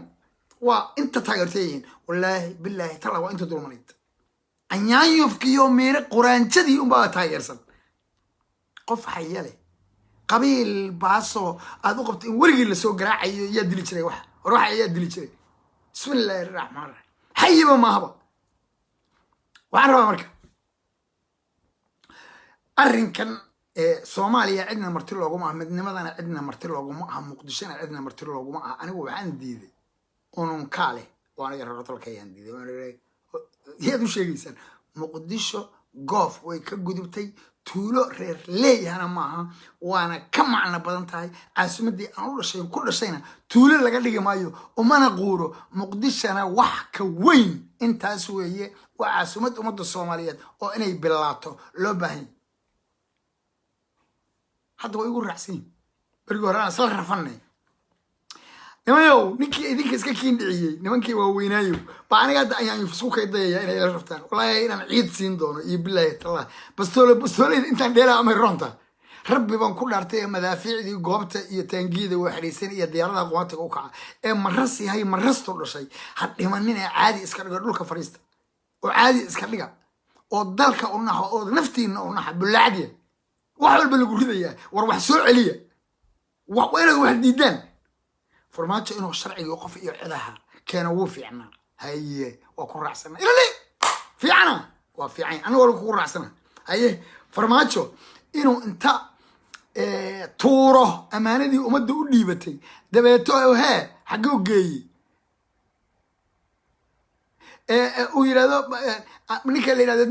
waa inta taageertayeen wallahi billahi tala waa inta dulmanid anyaanyufkiyo meere quraanjadii u baa taageersan qof xayale qabiil baaso aad u qabtay in warigi la soo garaacayo yaa dili jiray wax روح يا دليل بسم الله الرحمن الرحيم حي ما هبا وعرفها مركب أرين كان سوماليا عندنا مرتين لوجو ما مدنمدنا عندنا مرتين لوجو ما مقدشنا عندنا مرتين لوجو ما أنا وعند ديدي ونون كاله وأنا جربت لك يا ديدي وأنا هذا شيء يسأل مقدشة قاف ويكجدبتي تولو رير ليه أنا معها وأنا كم عنا بدنتاي عاصمتي أنا شيء كل شيء تولو لقى مايو وما نقوله مقدشة أنا وحك وين أنت أسويه وعاصمة أمد الصوماليات وأنا بلاتو لو بهين حتى يقول رأسين برجع رأس لا رفني نمايو نيك إسكاكين دعية نمانكي ووينايو بعدين قاعد يعني في سوق يضيع يعني إلى رفتان والله أنا عيد سين دونه يبلاه الله بس تولي أنت عندنا أمر رنتا ربي بنقول أرتي مدافع دي قوبت يتنجيد وحريسين يديارنا قوات وقع مرسي هاي مرست ولا شيء حتى مننا عادي إسكال قالوا كفريست وعادي إسكاليجا ودلك أنها أو نفتي إنه بالعادية وحول بالقول ذي وروح سوء عليه وين واحد ديدان فرماتش إنه الشرع يوقف يعدها كان وفي عنا هي وكون رأسنا إلى ليه في عنا وفي عين أنا ولا كون رأسنا هي فرماتشو إنه أنت توره أمانة دي ومد وديبتي دبيتو ها حقو جاي ويرادو منك اللي هذا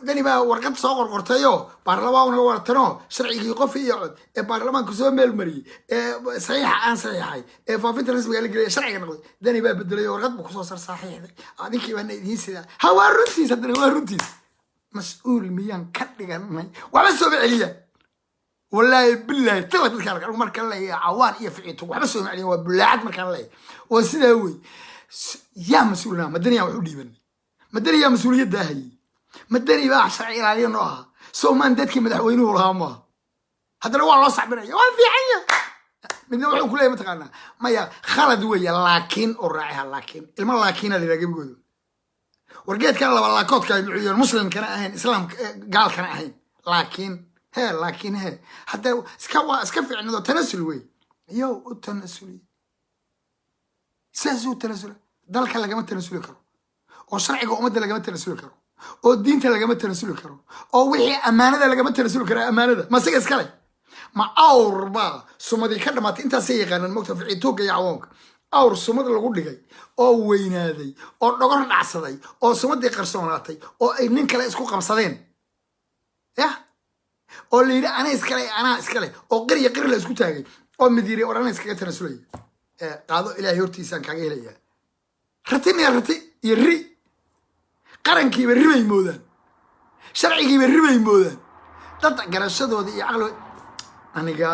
دني بقى ورقة صغر قرطيو برلمان ورتنو شرعي يقف يقعد برلمان كسوة ملمري صحيح صحيحي فافنت الناس بقى لي شرعي نقول دني بقى بدل ورقة بكسوة صار صحيح هذيك وانا يسير هو الرنتي صدقني هو الرنتي مسؤول ميان كدغناي وبس سو عليا والله بالله تو تذكر marka la yaawaan iyo ficiito waxba soo macalin waa bulaacad marka la oo sida way yaa mas'uulna madaniya wuxuu dhiiban madaniya mas'uuliyadda hay madani baa sharci ilaaliyo nooha Soomaan dadkii madaxweynuhu lahaa ma hadana waa loo saxbinaya waa fiicanya midna wuxuu ku leeyahay mataqaana maya khalad weeye laakiin oo raaciha laakiin ilma laakiin la ragabgoodo wargeedkan laba laakoodka ay bixiyeen muslimkana ahayn islaamka gaalkana ahayn laakiin حتى اسكف عنده تنسل وي يو التنسل سازو تنسل دالك لقى تنسل كرو او شرعي امد لقى تنسل كرو او دينت لقى تنسل كرو او وحي امانه لقى تنسل كرو امانه ما سيغ اسكلي ما اور با سمدي كدمات انت سيغان مكتب في توق يا عوونك اور سمد لو دغاي oo weynaaday oo dhogor dhacsaday oo sumadii qarsoonaatay oo ay nin kale isku qabsadeen oo leeyahay ana iskale oo qariya qari la isku taagay oo midiri orana iskaga tanasulay qaado ilaahay hortiisaan kaga helaya rati yiri qarankiiba ribay moodaan sharcigiiba ribay moodaan dad garashadooda iyo aqlo aniga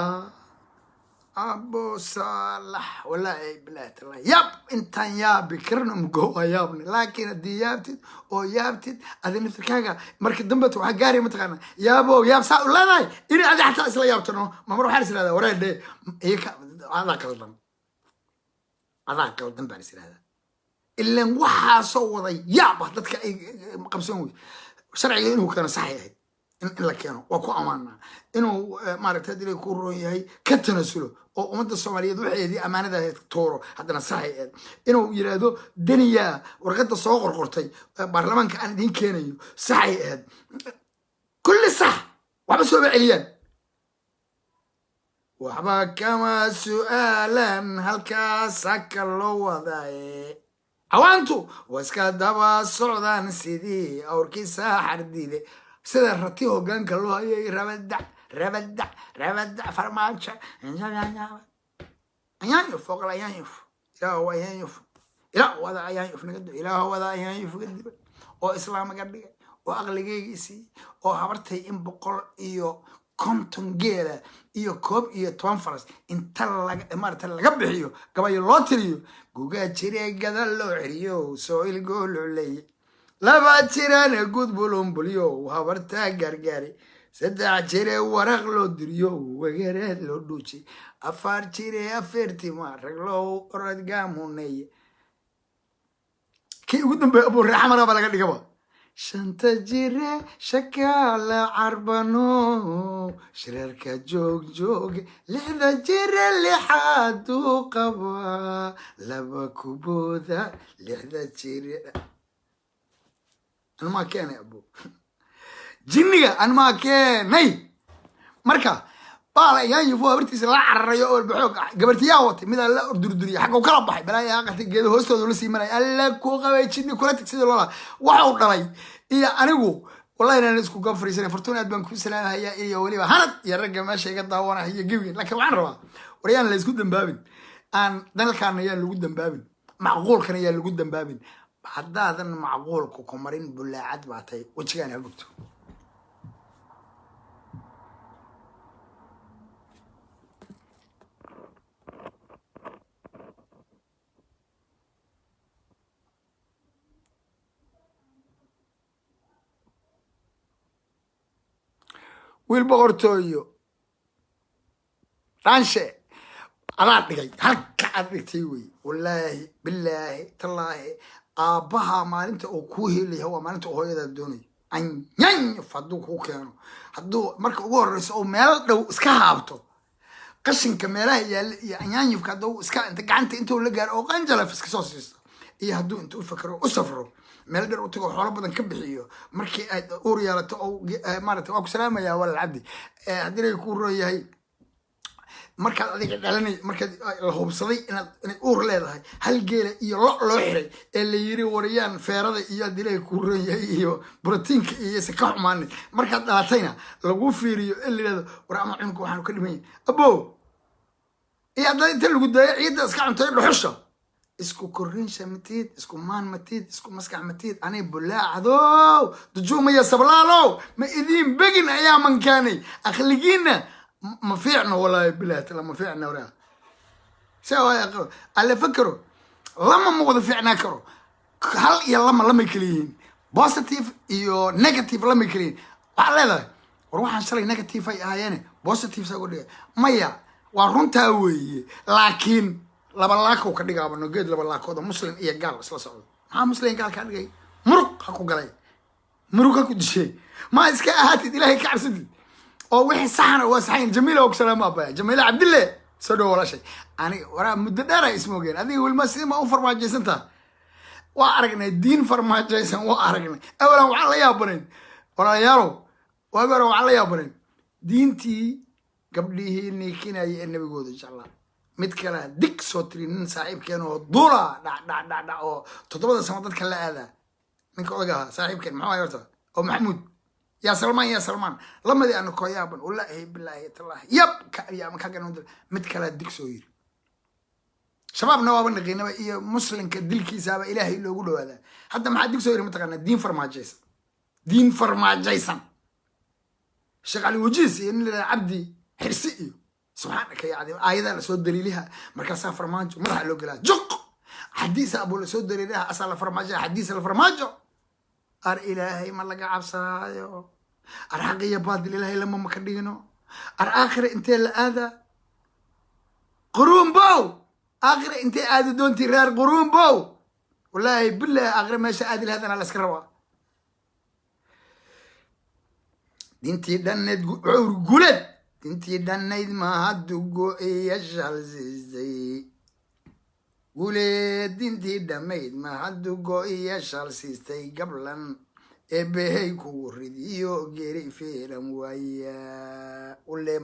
أبو صالح ولا بلاد الله ياب أنت يا بكرنا مجوا يابني لكن الديابتد أو يابتد هذا مثل كذا مركز دمبت وحجاري متقنا يابو ياب سا ولا لا إني أجي حتى أصلا يابتنو ما مروح حارس هذا ورا ده هيك هذا كلام بارس هذا إلا وحى صوّد ياب هذاك قبسون شرعي إنه كان صحيح إن لكانوا وكو أمانة إنه ما رتدري يكون رؤية كتنسله أو أمد الصومالية ذو دي أمانة تورو حتى نصحي إنه يرادو دنيا ورقد الصغر قرطي برلمان كان دين كينيو صحي كل صح وحبسوا بعليان وحبا كما سؤالا هل كاسك اللو ذاي عوانتو واسكا دابا الصعودان سيدي أو ركيسا حرديدي سيدا رتيه جان كلو هاي ربدع فرمانشا أيان فوق لا ينف إلا هو ينف إلا وذا ينف نقد إلا هو ذا ينف قد أو إسلام قد أو أغلقيسي أو هبرتي إن بقول إيو كنتم جيلا إيو كوب إيو توانفرس إن تلق مار تلق بحيو قبل اللوتريو جوجا تشري قدر لو عريو سويل قول علي لا باتشران قد بلوم بليو وهبرتا قرقاري سدع جيري ورق لو دريو وغيرات لو دوشي أفار جيري أفرتي مارك لو رد قاموني كي قدن بأبو الرحمة رابا لقد قبا shanta jire shakaala carbano shirarka joog lixda jire lixaaduu qabaa laba kubooda lixda jire anmaa keenay abo jinniga anmaa keenay marka baala yaanyufo habartiisa la cararayo oo baxoog gabartiyaa watay midaa la durduriya xagga kala baxay balaa aqatay geedo hoostooda la sii maray alla ku qabay jinni kula tigsido loola waxa uu dhalay iyo anigu wallahi inaan isku gafriisanay fartuun aad baan ku salaamayaa iyo waliba hanad iyo ragga meesha iga daawanaya gabigeen laakiin waxaan rabaa wariyaan la isku dambaabin aan dalkaan ayaa lagu dambaabin macquulkan ayaa lagu dambaabin haddaadan macquulku ku marin bulaacad baatay wajigaan ha gubto wiil boqortooyo raanshe adaa dhigay halka aad dhigtay wey wallaahi bilaahi tallaahi aabbaha maalinta uu kuu helaya waa maalinta uu hooyadaa doonayo anyanyuf hadduu kuu keeno hadduu marka ugu horreyso oo meel dhow iska haabto qashinka meelaha yaalla iyo anyanyufka hadduu iska inta gacanta intuu la gaaro oo qanjalaf iska soo siisto iyo hadduu inta u fakero u safro meel dheer u tago xoolo badan ka bixiyo markii aad uur yeelato oo maaragtay waa ku salaamayaa walaal cabdi haddii ay ku roon yahay markaad adiga dhalanay markaad la hubsaday inaad uur leedahay hal geela iyo lo loo xiray ee la yiri wariyaan feerada iyo haddii ay ku roon yahay iyo brotiinka iyo se ka xumaanay markaad dhalatayna lagu fiiriyo in la yidhahdo war ama cunka waxaanu ka dhiman yahay abo iyo haddana inta lagu daayo ciidda iska cuntay dhuxusha isku korrinsha matid isku maan matid isku maskax matid anay bulaacdo dujuumaya sablaalow ma idiin begin ayaa mankaanay akhligiina ma fiicno walaahi bilaahi tala ma fiicna waraa saa alle fakaro lama ma wada fiicnaa karo hal iyo lama kala yihiin positive iyo negative lama kala yihiin waxaa leedahay war waxaan shalay negative ay ahaayeene positive saa uga dhigay maya waa runtaa weeye laakiin laba laako ka dhigaaba nogeed laba laakooda muslim iyo gaal isla socdo maxaa muslim gaal kaa dhigay muruq ha ku galay muruq ha ku dishay ma iska ahaatid ilaahay ka cabsatid oo wixii saxana waa saxayn jamiila og salaamo abaya jamiila cabdille soo dhow walaashay aniga waraa muddo dheer ay ismoogeen adiga wilma sidima u farmaajaysantaa waa aragnay diin farmaajaysan waa aragnay awalan waxaan la yaabanayn walaalayaalow waagi hore waxaan la yaabanayn diintii gabdhihii niikinaya ee nabigooda jeclaa mid kale dig soo tiri nin saaxiibkeen oo duula dhac oo 7 sano dadka la aadaa ninka odaga ahaa saaxiibkeen maxaa horta oo maxamuud يا سلمان لما دي أنا كويابن والله بالله تالله يب يا مكان متكلا ديك سوير شباب نواب النقينا إيه مسلم كدل كيسابة إلهي اللي يقولوا هذا حتى ما حد ديك سوير متقنا دين فرما جيسان الشيخ علي وجيس إن عبدي حرسي سبحانك يا عدي أيضا لسود دليلها مركز فرماجو مرح له قلات جق حديث أبو لسود دليلها أصل فرماجو حديث الفرماجو أر إلهي ما لقى عبسايو أر حقية بادل إلهي لما ما كدينو أر آخر أنت هذا قرون بو آخر أنت هذا دون ترار قرون بو والله بالله آخر ما شاء هذا أنا لسكروا دينتي دنيت قولت دينتي دنيت ما هدوغو إيشال زي قولت دينتي دميت ما هدوغو إيشال سيستي قبلا إبهي كوريديو جيري فيرم ويا ولا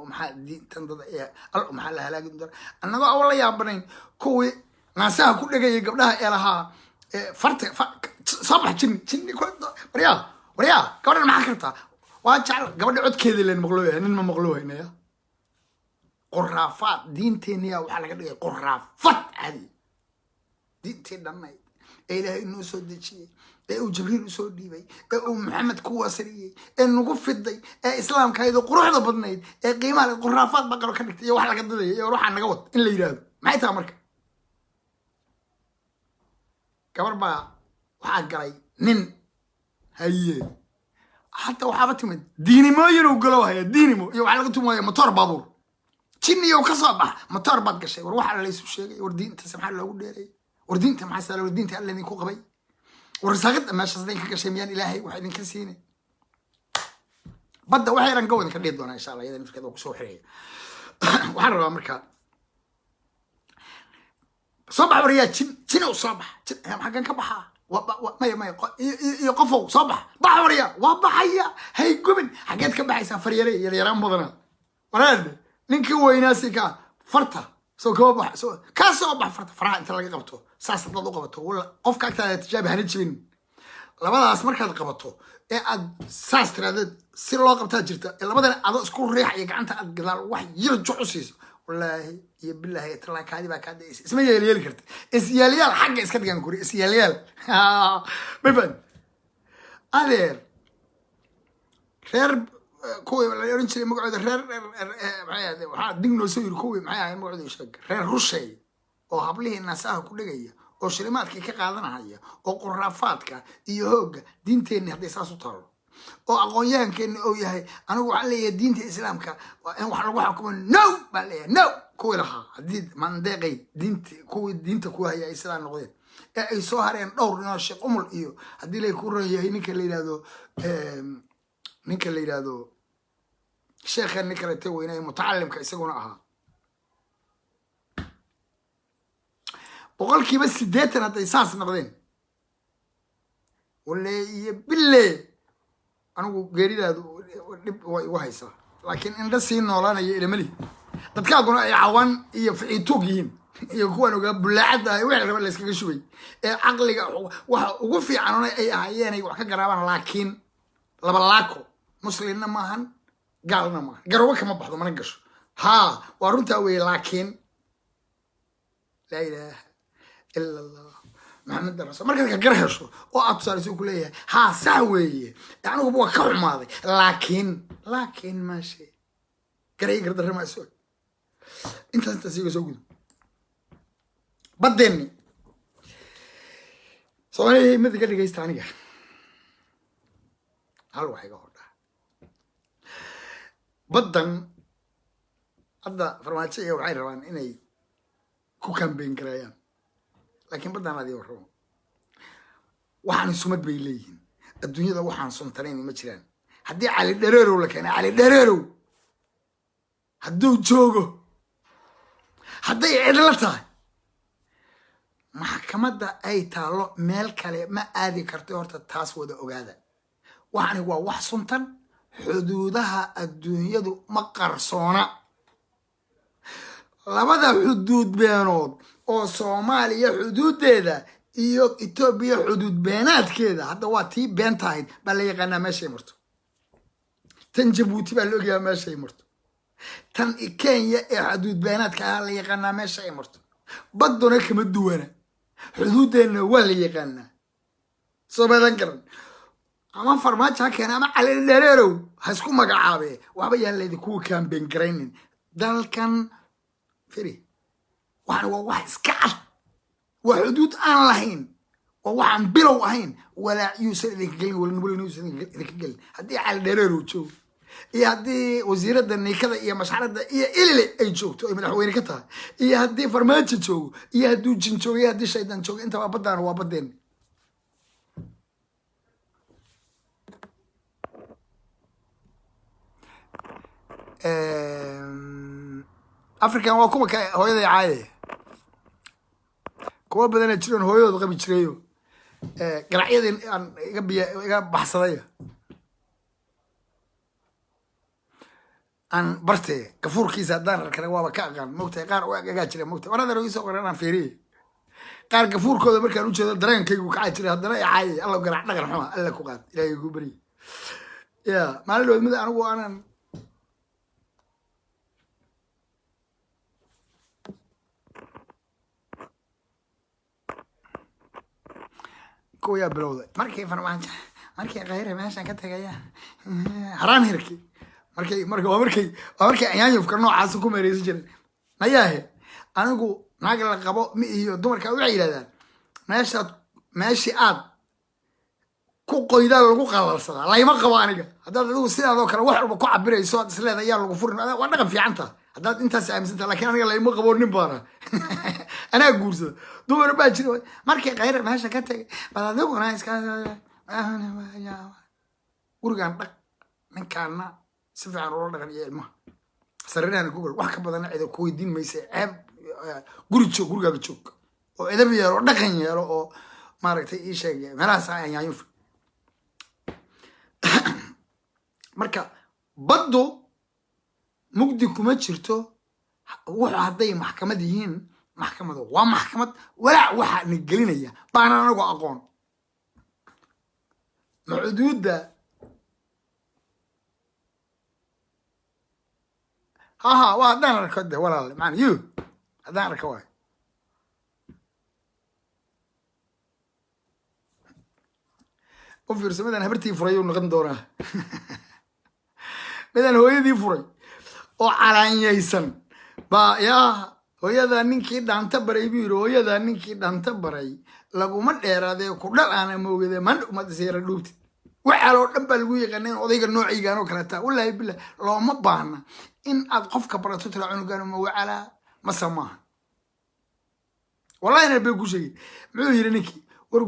محا دين تنضد إيه محا لها لاقي مدر أنا قا والله يا بنين كوي ناسها كل جاي قبلها إلها فرت صبح جني كل وريا كمان ما حكرتها واجعل قبل عد كذا لين مغلوه هن ما مغلوه هنا يا قرافات دين تانية وحلا كده قرافات هذه دين تانية ما إلهي إنه سود شيء إيه جبريل سودي بي إيه محمد كواسري إيه نقف في الضي إيه إسلام كايدو قروح ذا بدنيد إيه قيمة القرافات بقرا كنك يا وحلا كده يا روح عن نقوت إلا يراد ما يتأمرك كبر بقى وحق علي نن هي حتى وحابتي من ديني ما ينو قالوا هي ديني مو يو على قلتهم هي مطار بابور تشيني يو كصبح مطار باد قشي وروح على ليس الشيء وردين تسمح له وديري وردين تمحسن وردين تقلني كو قبي ورساقد ما شاء الله كشيميان إلهي واحد كسيني بدأ واحد رنقود كرديدونا إن شاء الله إذا نفكر ذوق سوحي وحرر أمريكا صباح وريات شنو صباح حقا كبحة ما يقفوا صباح وريا وبحيا هي قبن حاجات كبحة سافر يلي رام بدنا وراد نينكي ويناسيكا فرطة سو كبح سو كاسو فرطة فرع أنت اللي قبته ساس تطلع قبته ولا قف كأكتر تجاب هنجين لما أسمر كذا قبته ساس ترى سير الله قبتها جرتا لما بدنا أضع سكون ريح يقعنت أقدر واحد يرجع عسيس والله يبالله يطلع كادي بكاد اسمه يليال كرت يليال حاجة اسكت جان كوري يليال ما فهم أدير خير كوي ولا يرنشلي مقعد خير معايا وحنا دينو سوير كوي معايا مقعد يشق خير رشي oo hablihi naasaha ku dhigaya oo shilimaadkii ka qaadanaya oo quraafaadka iyo hooga diinteena haday saas u taalo oo aqoonyahankeena oo yahay anigu waxaan leeyahay diinta islaamka waa in wax lagu xukumo no baa leeyahay no kuwi laha hadii mandeeqay diinta ku haya ay sidaan noqdeen ee ay soo hareen dhowr inoo sheekh umul iyo hadii lay ku reeyay ninka la yiraahdo sheekhan ninka la taweynay mutacallimka isaguna ahaa وقال كي بس ديتنا تيساس نقدين ولا يبلي أنا قريد هذا وهيسا لكن إن رسين نولانا يلملي تتكلم قلنا يعوان يفعيتوجين يكونوا قبل بلعده ويعرف اللي يسكت شوي عقلي وقفي عننا أي عيان وحكي قرابنا لكن لبلاكو مسلمنا ماهن قالنا ما قروك ما بعض ما نقش ها ورنت أوي لكن لا إله إلا الله محمد رسول مركز كجرهشوا وأبصر سوق ليه ها سوي يعني هو كوع ماضي لكن ماشي قري قدر ما يسوي أنت سوق بدني صحيح مثل قال لي جاي ثانية هلو حاجة هذا بدن هذا فرماتشي وعيران إني كوكان بين كرايان لكن بدنا هذه وحرام وحن سمت بيليين الدنيا ده وحن صنترين ما جران هدي على الدريرو لكن على الدريرو هدو جوجو هدي عدلتها محكمة ده أي تالو مال كلي ما أدي كرتورة التاس وده أجاده وحن هو وحصنتن حدودها الدنيا ده مقرصونة labada xuduud beenood oo Soomaaliya xuduudeeda iyo Itoobiya xuduud beenaadkeeda hadda waa tii been tahay bal la yaqaan meeshay marto tan Djibouti baa loo geeyaa meeshay marto tan Kenya ee xuduud beenaadka la yaqaan meeshay marto badona kama duwana xuduudeena waa la yaqaan Soomaaliland garan ama farmaajo keena ama cali dheereerow ha isku magacaabe waxba yaan leeyahay kuwa campaign garaynin dalkan فري وحنا واحد سكعة وحدود أنا لهين وواحد بلو هين ولا يوصل إليك قل ولا يوصل إليك قل هدي على الدرير وشو إيه هدي وزير الدنيا كذا إيه مشاعر ده إيه إلي أي شو تو من حوالي كتها إيه هدي فرماتش شو إيه هدو جن شو إيه هدي شيطان شو أنت وابدان وابدين أفريقيا waa kuwa hooyada caayay kuwa badan jireen hooyadooda qabi jireeyo garacyadii aan iga baxsaday aan bartay gafuurkiisa hadaan arkay waaba ka aqaan moogtay qaar oo agaga jiray moogtay warada rooyso qoraan fiiriyay qaar gafuurkooda markaan u jeedo dareenkaygu ka jiray hadana ay caayay alla garac dhagan xuma alla ku qaad ilaahay ku bari ya maalin mid anigu aanan كويا بلوضة مركي فرمانجة مركي غير ماشان كتغيا حرام هركي مركي أيام يفكرنا عاصكو مريس جن ما ياه أنا جو ناقل القبو مي دمر كأوعي لذا ماشي آد كو قيدا لغو قلال صدا لا يما قوانيك هذا لغو سيدا ذو كلا وحر بكو عبري سواد سلاد أيام لغو فرن وانا في عنتا haddaad intaas aaminsantaha laakiin aniga layma qabo nin baana anaa guursada dumar baa jira markii khayr meesha ka tagay bal adiguna iska gurigaan dhaq ninkaana si fiican ula dhaqan iyo ilmaha sariirahana gogol wax ka badan cid ku weydiin maysa ceeb guri joog gurigaaga joog oo edab yeelo oo dhaqan yeelo oo maaragtay ii sheegay meelahaas ayaan marka baddu mugdi kuma jirto wuxuu hadday maxkamad yihiin maxkamadu waa maxkamad walaac waxaa na gelinaya baana anagu aqoon xuduudda ها وهدان ركضه ولا معنا يو هدان ركواي وفير سمدان هبرتي فري ونقن دورا بدن هويدي فري oo calaanyaysan ba yaa hooyada ninkii dhaanta baray biiro hooyada ninkii dhaanta baray laguma dheeraade ku dhal aan moogade man umad seera dhuubti waxa loo dhan baa lagu yaqaanay odayga noociigan oo kale taa wallahi billah looma baahna in aad qofka barato tala cunugan ma wacala ma samaa wallahi nabi ku sheegay muxuu yiri ninkii war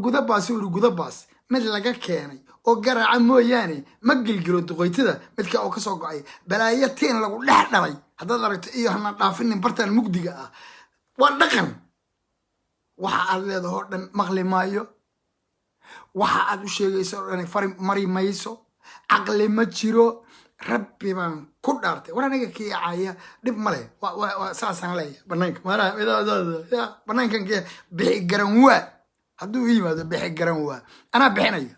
guda baas mid laga keenay oo garaaca mooyaane ma gilgiro duqeytada midka oo ka soo go'ay balaayateen lagu dhex dhalay haddaad aragto iyo hana dhaafinin bartaan mugdiga ah waa dhaqan waxa aad leedahay oo dhan maqli maayo waxa aad u sheegayso oo dhan mari mayso aqli ma jiro rabbi baan ku dhaartay war aniga kii caaya dib male waa saasan leeyahay banaanka mara ya banaankan kee bixi garan waa hadduu yimaado bixi garan waa anaa bixinaya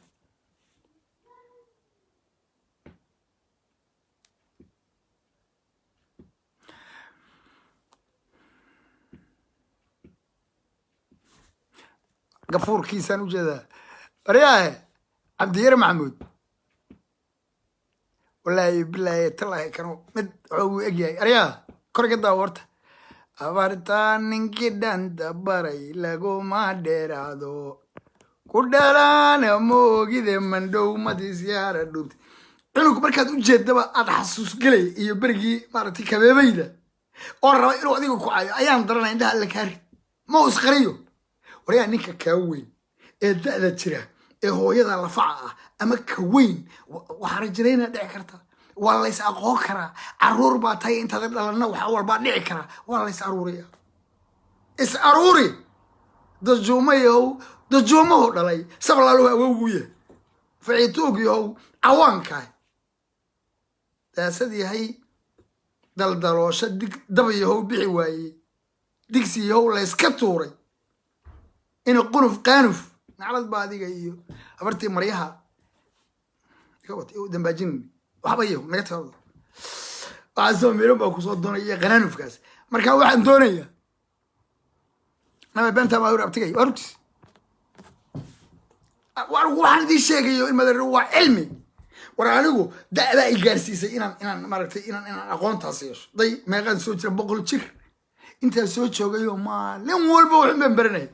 غفور كيسان وجدا رياه عبد الير محمود والله بالله تالله كانوا مد عو اجي رياه كرقدا ورت abartaan kidanta baray lagu ma dheeraado ku dhalaana moogide mandhow madisyaara dhubti cunug markaad u jeedaba aad xasuus galay iyo berigii maaragtay kabeebayda oo raba inuu adiga ku caayo ayaan daranay indhaha alla kaari ma usqariyo waryaa ninka kaa weyn ee da'da jira ee hooyada lafaca ah ama ka weyn waxaa rajalaynaa dhici karta waa lays aqoon karaa caruur baa tahay intaad dhalanna waxa walbaa dhici karaa waa lays aruuriya is aruuri dajuumahu dhalay sablaaluhu awowgu yahay faciituug yahow cawaankaah daasad yahay daldaloosha daba yahow bixi waaye digsi yahow layska tuuray ina qunuf qaanuf naclad baa adiga iyo habartii maryaha dambaajin waxbayo naga taado waxaa soo miran baa kusoo doonaya qanaanufkaas markaa waxaan doonayaa naba beenta maa hor abtigay waa rugtis waxaan idin sheegayo in madar waa cilmi war anigu da'daa i gaarsiisay inaan maaragtay inaan aqoontaas yeesho day meeqaan soo jira 100 jir intaa soo joogayo maalin walba waxaan baan baranay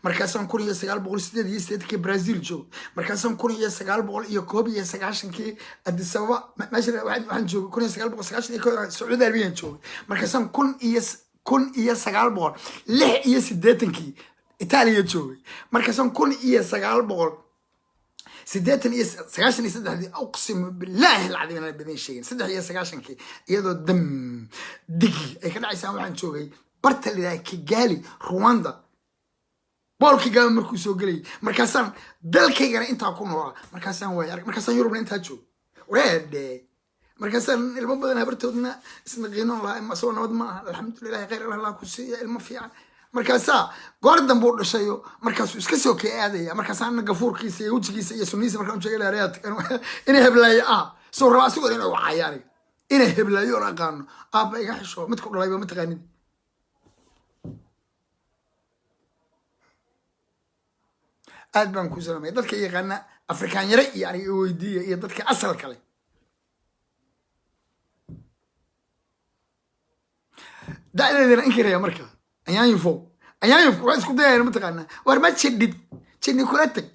markaasaan 1988 Brazil joog markaasaan 1991 Addis Ababa meesha waxaan joogay 1991 Saudi Arabia joogay markaasaan 1986 Italia joogay markaasaan 1983 أقسم بالله العظيم أنا بدين شيء 86 iyadoo dam digi ay ka dhacaysan waxaan joogay barta ilaa Kigali Rwanda boolkii gaaba markuu soo galay markaasaan dalkaygana intaa ku noolaa markaasaan waay arag markaasaan Yurubna intaa joog wareede markaasaan ilmo badan habartoodna isna qiinoon lahaa ma soo nabad ma alxamdulillaah khayr allah ku siiya ilmo fiican markaasaa goor dambe u dhashayo markaasuu iska soo kee aadaya markaasaan gafuurkiisa iyo wejigiisa iyo sunnihiisa markaan u sheegay laariyaad inay heblaayo soo raba asigoo inay wacayaan inay heblaayo oo aqaano aabba iga xisho mid ku dhalayba ma taqaanid aad baan ku salaamay dadka yaqaana afrikaan yare iyo aniga weydiiya iyo dadka asal kale da'deedana inkireeya marka ayaanyufo waa isku dayayna mataqaanaa war ma jidhid jidhni kula tag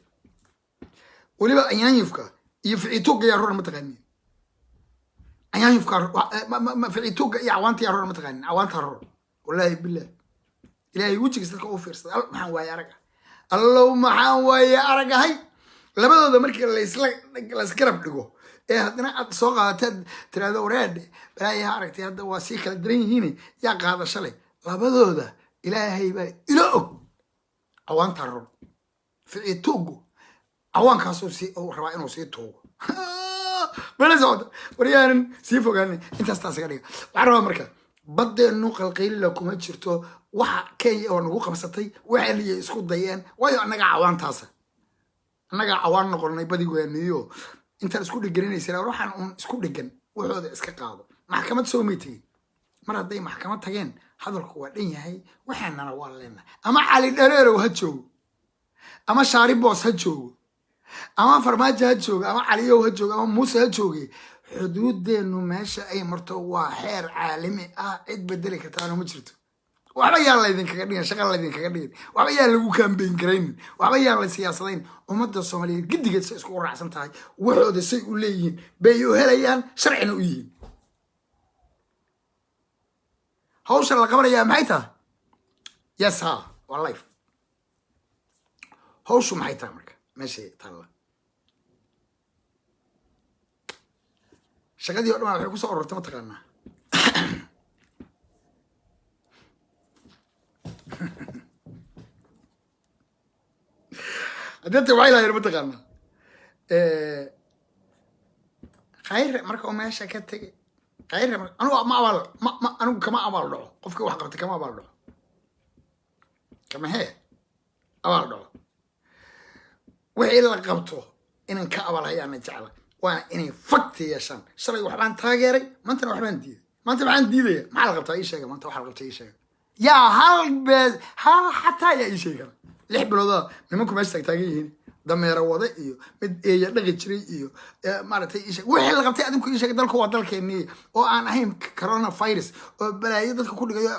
weliba ayaanyufka iyo ficiituugga yaa rura mataqaaniin ayaan yufkaar ma ficiituga iyo cawaanta yaroor ma taqaanin cawaanta yaroor wallaahi billah ilaahay wejigiis dadka u fiirsaday maxaan waaye arag allow maxaan waaye aragahay labadooda markii la isgarab dhigo ee haddana aad soo qaadateed tiraahdo wareedhe balaayaha aragtay hadda waa sii kala daran yihiin yaa qaada shalay labadooda ilaahay baa ilo og cawaanta yaroor ficiitugu cawaankaasuu rabaa inuu sii tuugo mana socdo waryaanan sii fogaanin intaas taasiga dhiga waxaan rabaa marka baddeenu qalqaylila kuma jirto waxa kenya oo nagu qabsatay waxa liya isku dayeen waayo annaga cawaantaasa annaga cawaan noqonnay badigoeniyo intaan isku dhiganinaysa waxaan un isku dhigan waxooda iska qaado maxkamad soo may tegin mar hadday maxkamad tageen hadalku waa dhan yahay waxaanana waa leenahay ama cali dhareerow ha joogo ama shaari boos ha joogo ama farmaajo ha joogo ama caliyow ha joogo ama muuse ha jooge xuduudeenu meesha ay marto waa xeer caalami ah cid bedeli kartaana ma jirto waxba yaan laydinkaga dhigin shaqa laydinkaga dhigin waxba yaan lagu kaambeyn garaynin waxba yaan la siyaasadayn ummadda soomaaliyeed giddigeed say isku raacsan tahay waxooda say u leeyihiin bay u helayaan sharcina u yihiin hawsha la qabanayaa maxay tahay yes ha waa life hawshu maxay tahay marka meeshay taalla shaqadii oo dhan waxay ku soo ururtay mataqaanaa haddii waxay lahayn mataqaanaa khayr marka uu meesha ka tegay khayr anigu kama abaal dhaco qofka wax qabtay kama abaal dhaco kama hee abaal dhaco wixii la qabto inaan ka abalhayaana jecla waana inay fakti yeeshaan shalay waxbaan taageeray maantana waxbaan diiday maanta maxaan diidaya maxaa la qabtaa ii sheega maanta waxaa la qabtaa ii sheega yaa hal xataa yaa ii sheegi kara 6 bilooda nimanku meesha taagan yihiin dameero wada iyo mid eeya dhaqi jiray iyo maaragtay ii sheeg wixii la qabtay adinku ii sheegay dalku waa dalkeennii oo aan ahayn coronavirus oo balaayo dadka ku dhigayo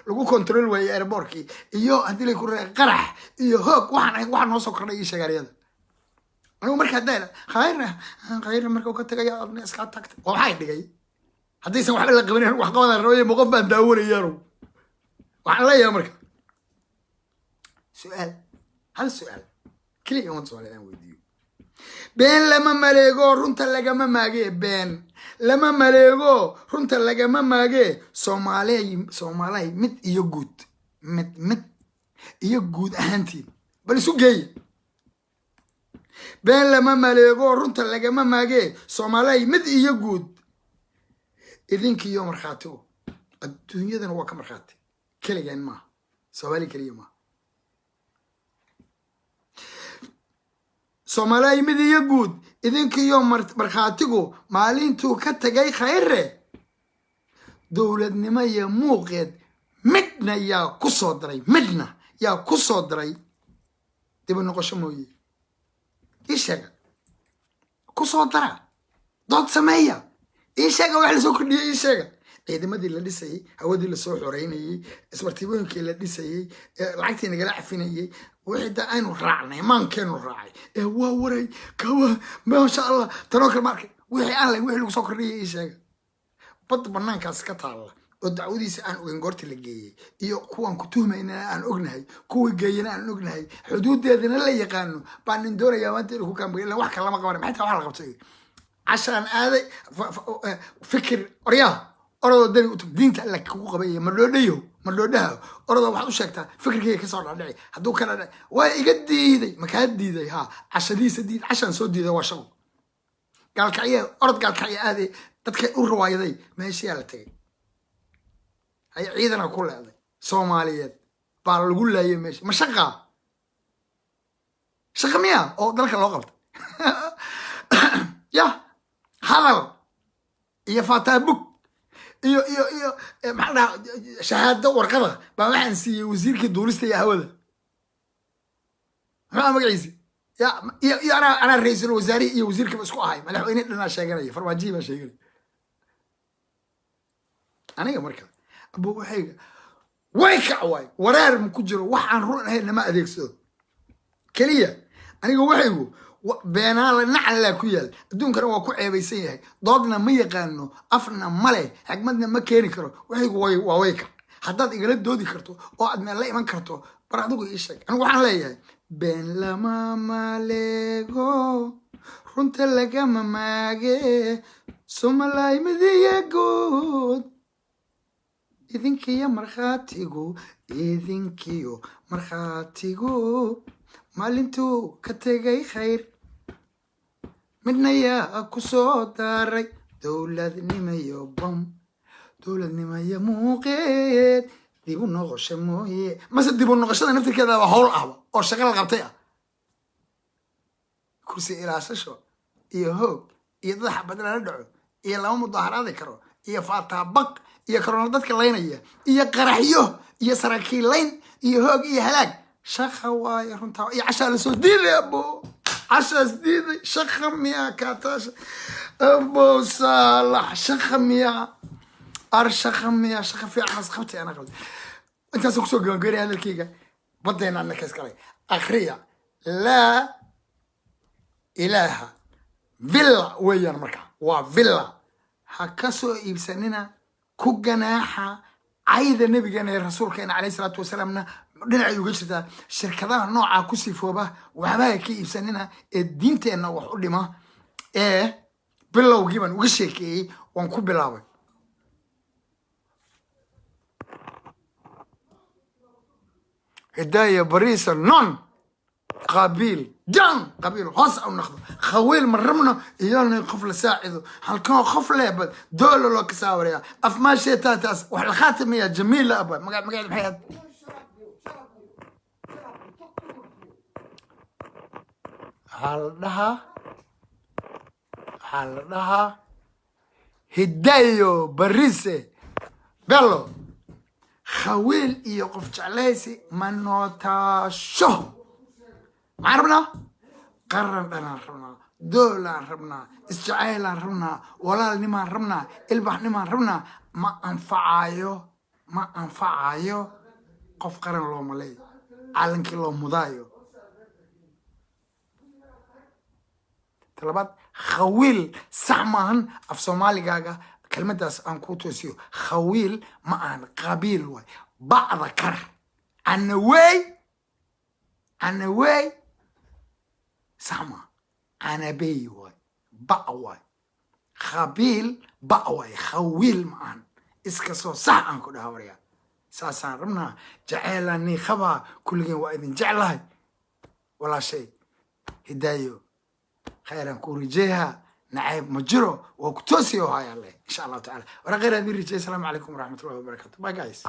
lagu control waayo airportkii iyo haddii lay ku qarax iyo hoog waxaan ahayn waxaa noo soo kordhay ii sheegaariyada anigu marka haddaa khayr marka uu ka tagaya adna iska tagtay oo maxay dhigay haddaysan waxba la qabanin wax qabadan rabay ma qof baan daawanayaanu waxaan leeyahay marka su'aal hal su'aal kaliya umad Soomaaliyeed aan weydiiyo been lama maleego runta lagama maage been lama maleego runta lagama maage Soomaaliya mid iyo guud ahaantiin bal isu geey been lama maleego runta lagama maage Soomaaliya mid iyo guud idinkiyo markhaatigo adduunyadana waa ka markhaati kaliyan ma Soomaali kaliya ma Soomaaliya mid iyo guud idinkiyo markhaatigu maalintuu ka tagay khayre dowladnimo iyo muuqeed midna yaa ku soo daray dib u noqosho mooye ii sheega ku soo dara dood sameeya ii sheega wax la soo kordhiyay ii sheega ciidamadii la dhisayay hawadii la soo xoreynayay ismartibooyinkii la dhisayay lacagtii nagala cafinayay wixii aynu raacnay maankeenu raacay waa waray kawa maasha allah tanoo kale markay wixii aan lahayn wixii lagu soo kordhiyay ii sheega bad banaankaas ka taalla oo dacwadiisa aan ogeyn goorta la geeyey iyo kuwan ku tuhmayna aan ognahay kuwii geeyana aan ognahay xuduudeedana la yaqaano baan nin doonayaa maanta inuu ku kaambay ilaa wax kale lama qaban maxay tahay wax la qabtay cashaan aaday fikir oryaa orodoo dani u tag diinta alla kugu qabay madhoodhaha orodoo waxaad u sheegtaa fikirkayga ka soo dhaadhici hadduu ka dhaadhici waa iga diiday makaa diiday ha cashadiisa diid cashaan soo diiday waa shago gaalkacye aaday dadka u rawaayaday meeshiyaa la tegay hay ciidana ku leeday Soomaaliyeed baa lagu laayay meesha ma shaqa miya oo dalka loo qabtay ya hadal iyo fataabuk iyo maxaa shahaado warqada baa waxaan siiyay wasiirkii duulista iyo hawada maxaa magaciisa ya ana ra'iisul wasaare iyo wasiirka isku ahay madaxweyne dhanaa sheeganaya farmaajiye baa sheeganaya aniga marka abu waxayga way kacway wareer ma ku jiro waxaan run ahayn lama adeegsado kaliya aniga waxaygu beenaala nacal laa ku yaal adduunkana waa ku ceebaysan yahay doodna ma yaqaano afna male xigmadna ma keeni karo waxaygu waa wayka haddaad igala doodi karto oo aad meel la iman karto bar adigu ii sheeg anigu waxaan leeyahay been lama maleego runta lagama maage somalay midiya good idinkiyo markhaatigu maalintuu ka tegay khayr midna yaa ku soo daaray dowladnimayo muuqeed dib u noqosho mooye mase dib u noqoshada naftirkeeda waa howl ahba oo shaqo la qabtay ah kursi ilaashasho iyo hoog iyo dad xabad lala dhaco iyo lama mudaaharaadi karo iyo faataabaq iyo korona dadka laynaya iyo qaraxyo iyo saraakiil layn iyo hoog iyo halaag shaqa waaye runtaa iyo cashaa lasoo diiday abo cashaas diiday shaqa miyaa kaataasha abo saalax shaqa miyaa shaqa miyaa shaqa fiicanas qabtay ana qabtay intaasoo kusoo gabagabeynaya hadalkayga badeena anaka iskalay akhriya laa ilaaha villa weeyaan marka waa villa ha ka soo iibsanina ku ganaaxa cayda nabigeena ee rasuulkeena calayhi salaatu wasalaamna dhinacay uga jirtaa shirkadaha noocaa ku sifooba waxbaha ka iibsanina ee diinteenna wax u dhima ee bilowgii baan uga sheekeeyey waan ku bilaabay هداية بريسة نون قابيل جان قابيل هوس أو ناخذ خويل مرمنا يلا قفل ساعده هل كان خفله بد دول لو كساوريا اف ما شيتاتاس والخاتم يا جميله ابا ما قاعد بحياه هل لها هداية بريسة بلو خويل iyo qof jeclaysi ma nootaasho ma rabnaa qaran dhanaan rabnaa doolaan rabnaa isjacaylaan rabnaa walaalnimaan rabnaa ilbaxnimaan rabnaa ma anfacayo qof qaran loo malay calankii loo mudaayo talabaad khawiil sax maahan af soomaaligaaga كلمة أن كوتوسيو خويل ما أن قبيل واي بعض كر أنا واي سما أنا بي واي واي خبيل واي خويل ما أن إسكسو صح أن كده هوريا ساسان رمنا جعلني خبا كل جن وايدين جعلها ولا شيء هدايو خيرا كورجيها نعيب مجرو وكتوسيو هاي الله إن شاء الله تعالى ورغير هذه الرجال السلام عليكم ورحمة الله وبركاته باي جايز